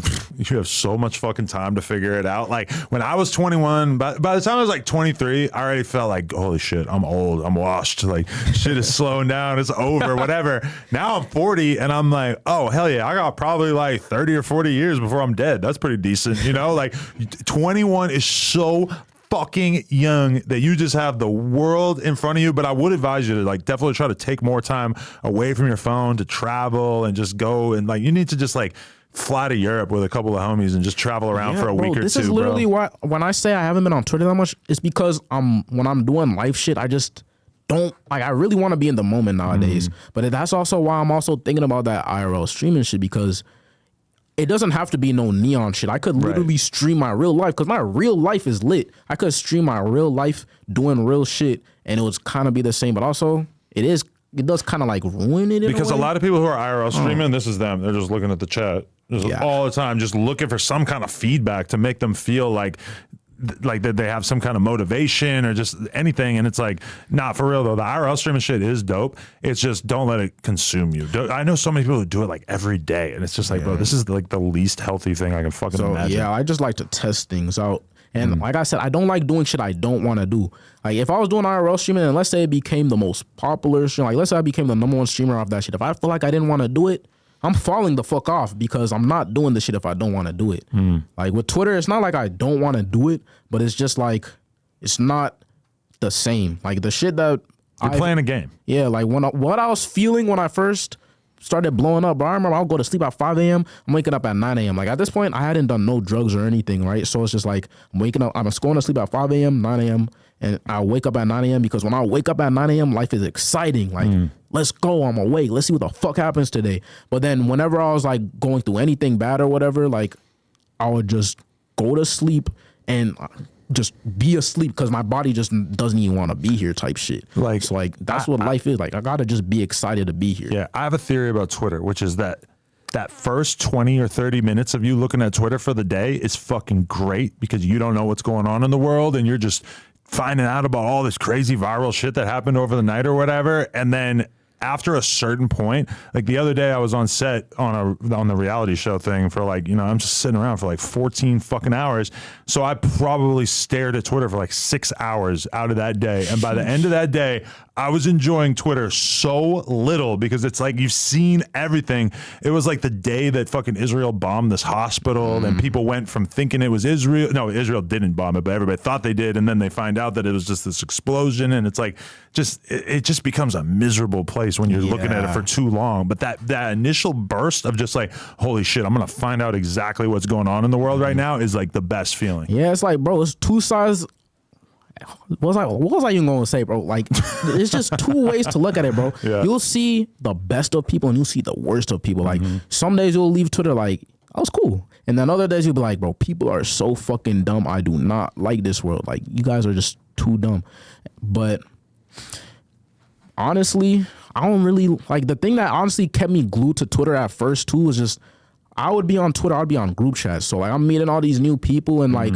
have so much fucking time to figure it out. Like when I was 21, by the time I was like 23, I already felt like, holy shit, I'm old, I'm washed. Like shit is slowing down, it's over, whatever. Now I'm 40 and I'm like, oh hell yeah, I got probably like 30 or 40 years before I'm dead. That's pretty decent, you know? Like 21 is so fucking young that you just have the world in front of you. But I would advise you to like definitely try to take more time away from your phone to travel and just go and like you need to just like fly to Europe with a couple of homies and just travel around for a week or two. This is literally why when I say I haven't been on Twitter that much, it's because when I'm doing life shit, I just don't like. I really want to be in the moment nowadays. But that's also why I'm also thinking about that IRL streaming shit, because it doesn't have to be no neon shit. I could literally stream my real life because my real life is lit. I could stream my real life doing real shit and it would kind of be the same. But also, it does kind of like ruin it. Because a lot of people who are IRL streaming, this is them. They're just looking at the chat all the time, just looking for some kind of feedback to make them feel like that they have some kind of motivation or just anything. And it's like, not for real though. The IRL streaming shit is dope. It's just don't let it consume you. I know so many people who do it like every day, and it's just like, bro, this is like the least healthy thing I can fucking imagine. Yeah, I just like to test things out. And like I said, I don't like doing shit I don't want to do. Like if I was doing IRL streaming and let's say it became the most popular stream, like let's say I became the #1 streamer of that shit. If I feel like I didn't want to do it, I'm falling the fuck off because I'm not doing the shit if I don't want to do it. Like with Twitter, it's not like I don't want to do it, but it's just like, it's not the same. Like the shit that you're playing a game. Yeah, like what I was feeling when I first started blowing up, bro. I remember I'll go to sleep at 5 a.m. I'm waking up at 9 a.m. Like at this point, I hadn't done no drugs or anything, right? So it's just like I'm waking up, I'm going to sleep at 5 a.m., 9 a.m., and I wake up at 9 a.m. because when I wake up at 9 a.m., life is exciting. Like, let's go, I'm awake. Let's see what the fuck happens today. But then whenever I was like going through anything bad or whatever, like I would just go to sleep and just be asleep because my body just doesn't even want to be here type shit. Like, so like that's what life is. Like I gotta just be excited to be here. Yeah, I have a theory about Twitter, which is that first 20 or 30 minutes of you looking at Twitter for the day is fucking great because you don't know what's going on in the world and you're just finding out about all this crazy viral shit that happened over the night or whatever. And then after a certain point, like the other day I was on set on the reality show thing for like, you know, I'm just sitting around for like 14 fucking hours. So I probably stared at Twitter for like 6 hours out of that day. And by the end of that day, I was enjoying Twitter so little because it's like you've seen everything. It was like the day that fucking Israel bombed this hospital and people went from thinking it was Israel. No, Israel didn't bomb it, but everybody thought they did. And then they find out that it was just this explosion. And it's like, it just becomes a miserable place when you're looking at it for too long. But that initial burst of just like, holy shit, I'm going to find out exactly what's going on in the world right now is like the best feeling. Yeah, it's like, bro, it's two sides. What was I even going to say, bro? Like, it's just two ways to look at it, bro. Yeah. You'll see the best of people and you'll see the worst of people. Like, some days you'll leave Twitter like, that was cool. And then other days you'll be like, bro, people are so fucking dumb. I do not like this world. Like, you guys are just too dumb. But honestly, I don't really, like, the thing that honestly kept me glued to Twitter at first, too, is just, I would be on Twitter, I'd be on group chats. So like I'm meeting all these new people and like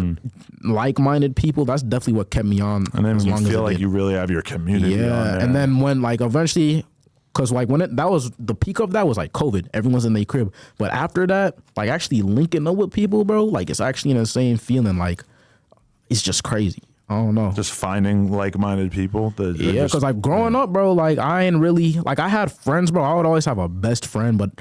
like-minded people. That's definitely what kept me on. And then you feel like you really have your community on there. And then when like eventually, cause like when that was the peak of that was like COVID. Everyone's in their crib. But after that, like actually linking up with people, bro, like it's actually in the same feeling. Like it's just crazy. I don't know. Just finding like-minded people. Yeah, cause like growing up, bro, like I ain't really, like I had friends, bro. I would always have a best friend, but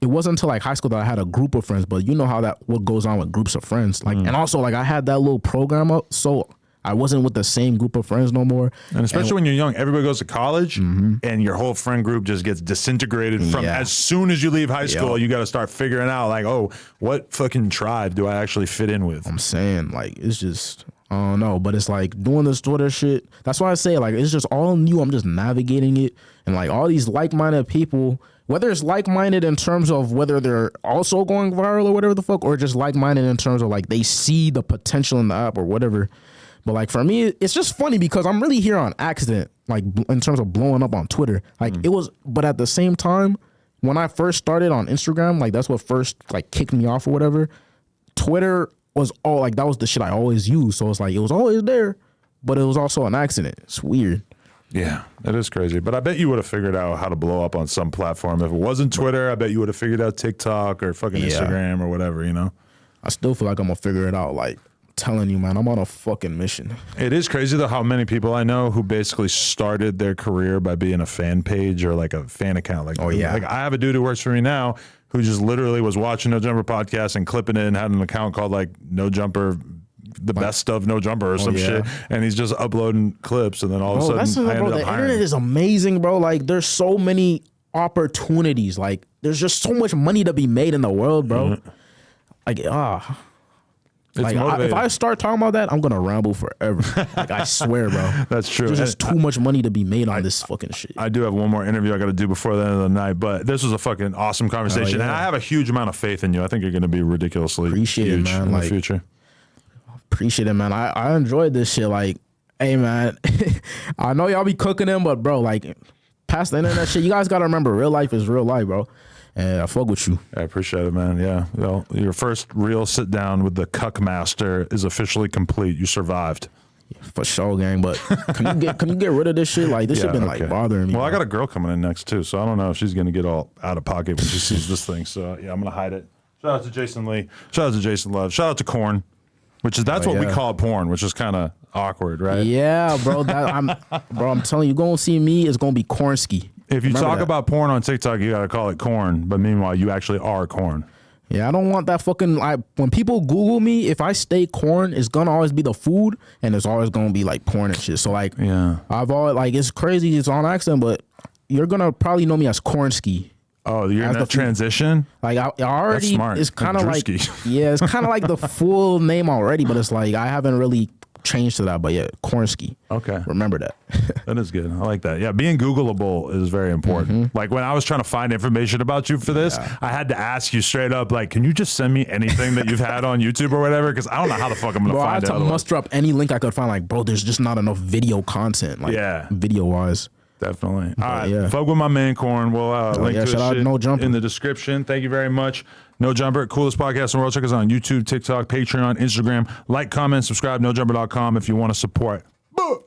it wasn't until like high school that I had a group of friends, but you know how what goes on with groups of friends. Like, and also like I had that little program up. So I wasn't with the same group of friends no more. And especially when you're young, everybody goes to college and your whole friend group just gets disintegrated from as soon as you leave high school. You got to start figuring out like, oh, what fucking tribe do I actually fit in with? I'm saying like, it's just, I don't know, but it's like doing this Twitter shit. That's why I say like, it's just all new. I'm just navigating it. And like all these like-minded people, whether it's like-minded in terms of whether they're also going viral or whatever the fuck, or just like-minded in terms of like they see the potential in the app or whatever. But like for me, it's just funny because I'm really here on accident, like in terms of blowing up on Twitter. Like it was, but at the same time, when I first started on Instagram, like that's what first like kicked me off or whatever. Twitter was all like, that was the shit I always used. So it's like, it was always there, but it was also an accident. It's weird. Yeah, it is crazy. But I bet you would have figured out how to blow up on some platform. If it wasn't Twitter, I bet you would have figured out TikTok or fucking Instagram or whatever, you know? I still feel like I'm going to figure it out. Like, telling you, man, I'm on a fucking mission. It is crazy, though, how many people I know who basically started their career by being a fan page or like a fan account. Like, like I have a dude who works for me now who just literally was watching No Jumper podcast and clipping it and had an account called like No Jumper, the best of No Jumper or some shit, and he's just uploading clips, and then all of a sudden I ended up the hiring internet is amazing, bro. Like there's so many opportunities. Like there's just so much money to be made in the world, bro. Like if I start talking about that, I'm gonna ramble forever. Like I swear, bro. That's true. There's just too much money to be made on this fucking shit. I do have one more interview I got to do before the end of the night, but this was a fucking awesome conversation, and I have a huge amount of faith in you. I think you're gonna be ridiculously huge in the future. Appreciate it, man. I enjoyed this shit. Like, hey, man, I know y'all be cooking them, but bro, like, past the internet shit, you guys gotta remember, real life is real life, bro. And I fuck with you. I appreciate it, man. Yeah. Well, your first real sit down with the Cuck Master is officially complete. You survived. For sure, gang. But can you get rid of this shit? Like this shit been like bothering me. Well, I got a girl coming in next too, so I don't know if she's gonna get all out of pocket when she sees this thing. So yeah, I'm gonna hide it. Shout out to Jason Lee. Shout out to Jason Love. Shout out to Corn. That's what we call porn, which is kind of awkward, right? Yeah, bro. I'm telling you, you're gonna see me. It's gonna be Cornsky. If you talk about porn on TikTok, you gotta call it corn. But meanwhile, you actually are corn. Yeah, I don't want that fucking. When people Google me, if I stay corn, it's gonna always be the food, and it's always gonna be like porn and shit. So like, I've always like it's crazy. It's on accident, but you're gonna probably know me as Cornsky. Oh, you're in that transition? Like I already, that's smart. It's kind of like, it's kind of like the full name already, but it's like, I haven't really changed to that, but yeah, Cornsky. Okay. Remember that. That is good. I like that. Yeah, being Googleable is very important. Like when I was trying to find information about you for this, I had to ask you straight up, like, can you just send me anything that you've had on YouTube or whatever? Because I don't know how the fuck I'm going to find it. I had to muster up any link I could find. Like, bro, there's just not enough video content, like video-wise. Definitely. All right. Fuck with my man Corn. We'll link to his shit in the description. Thank you very much. No Jumper, coolest podcast in the world. Check us out on YouTube, TikTok, Patreon, Instagram. Like, comment, subscribe, nojumper.com if you want to support.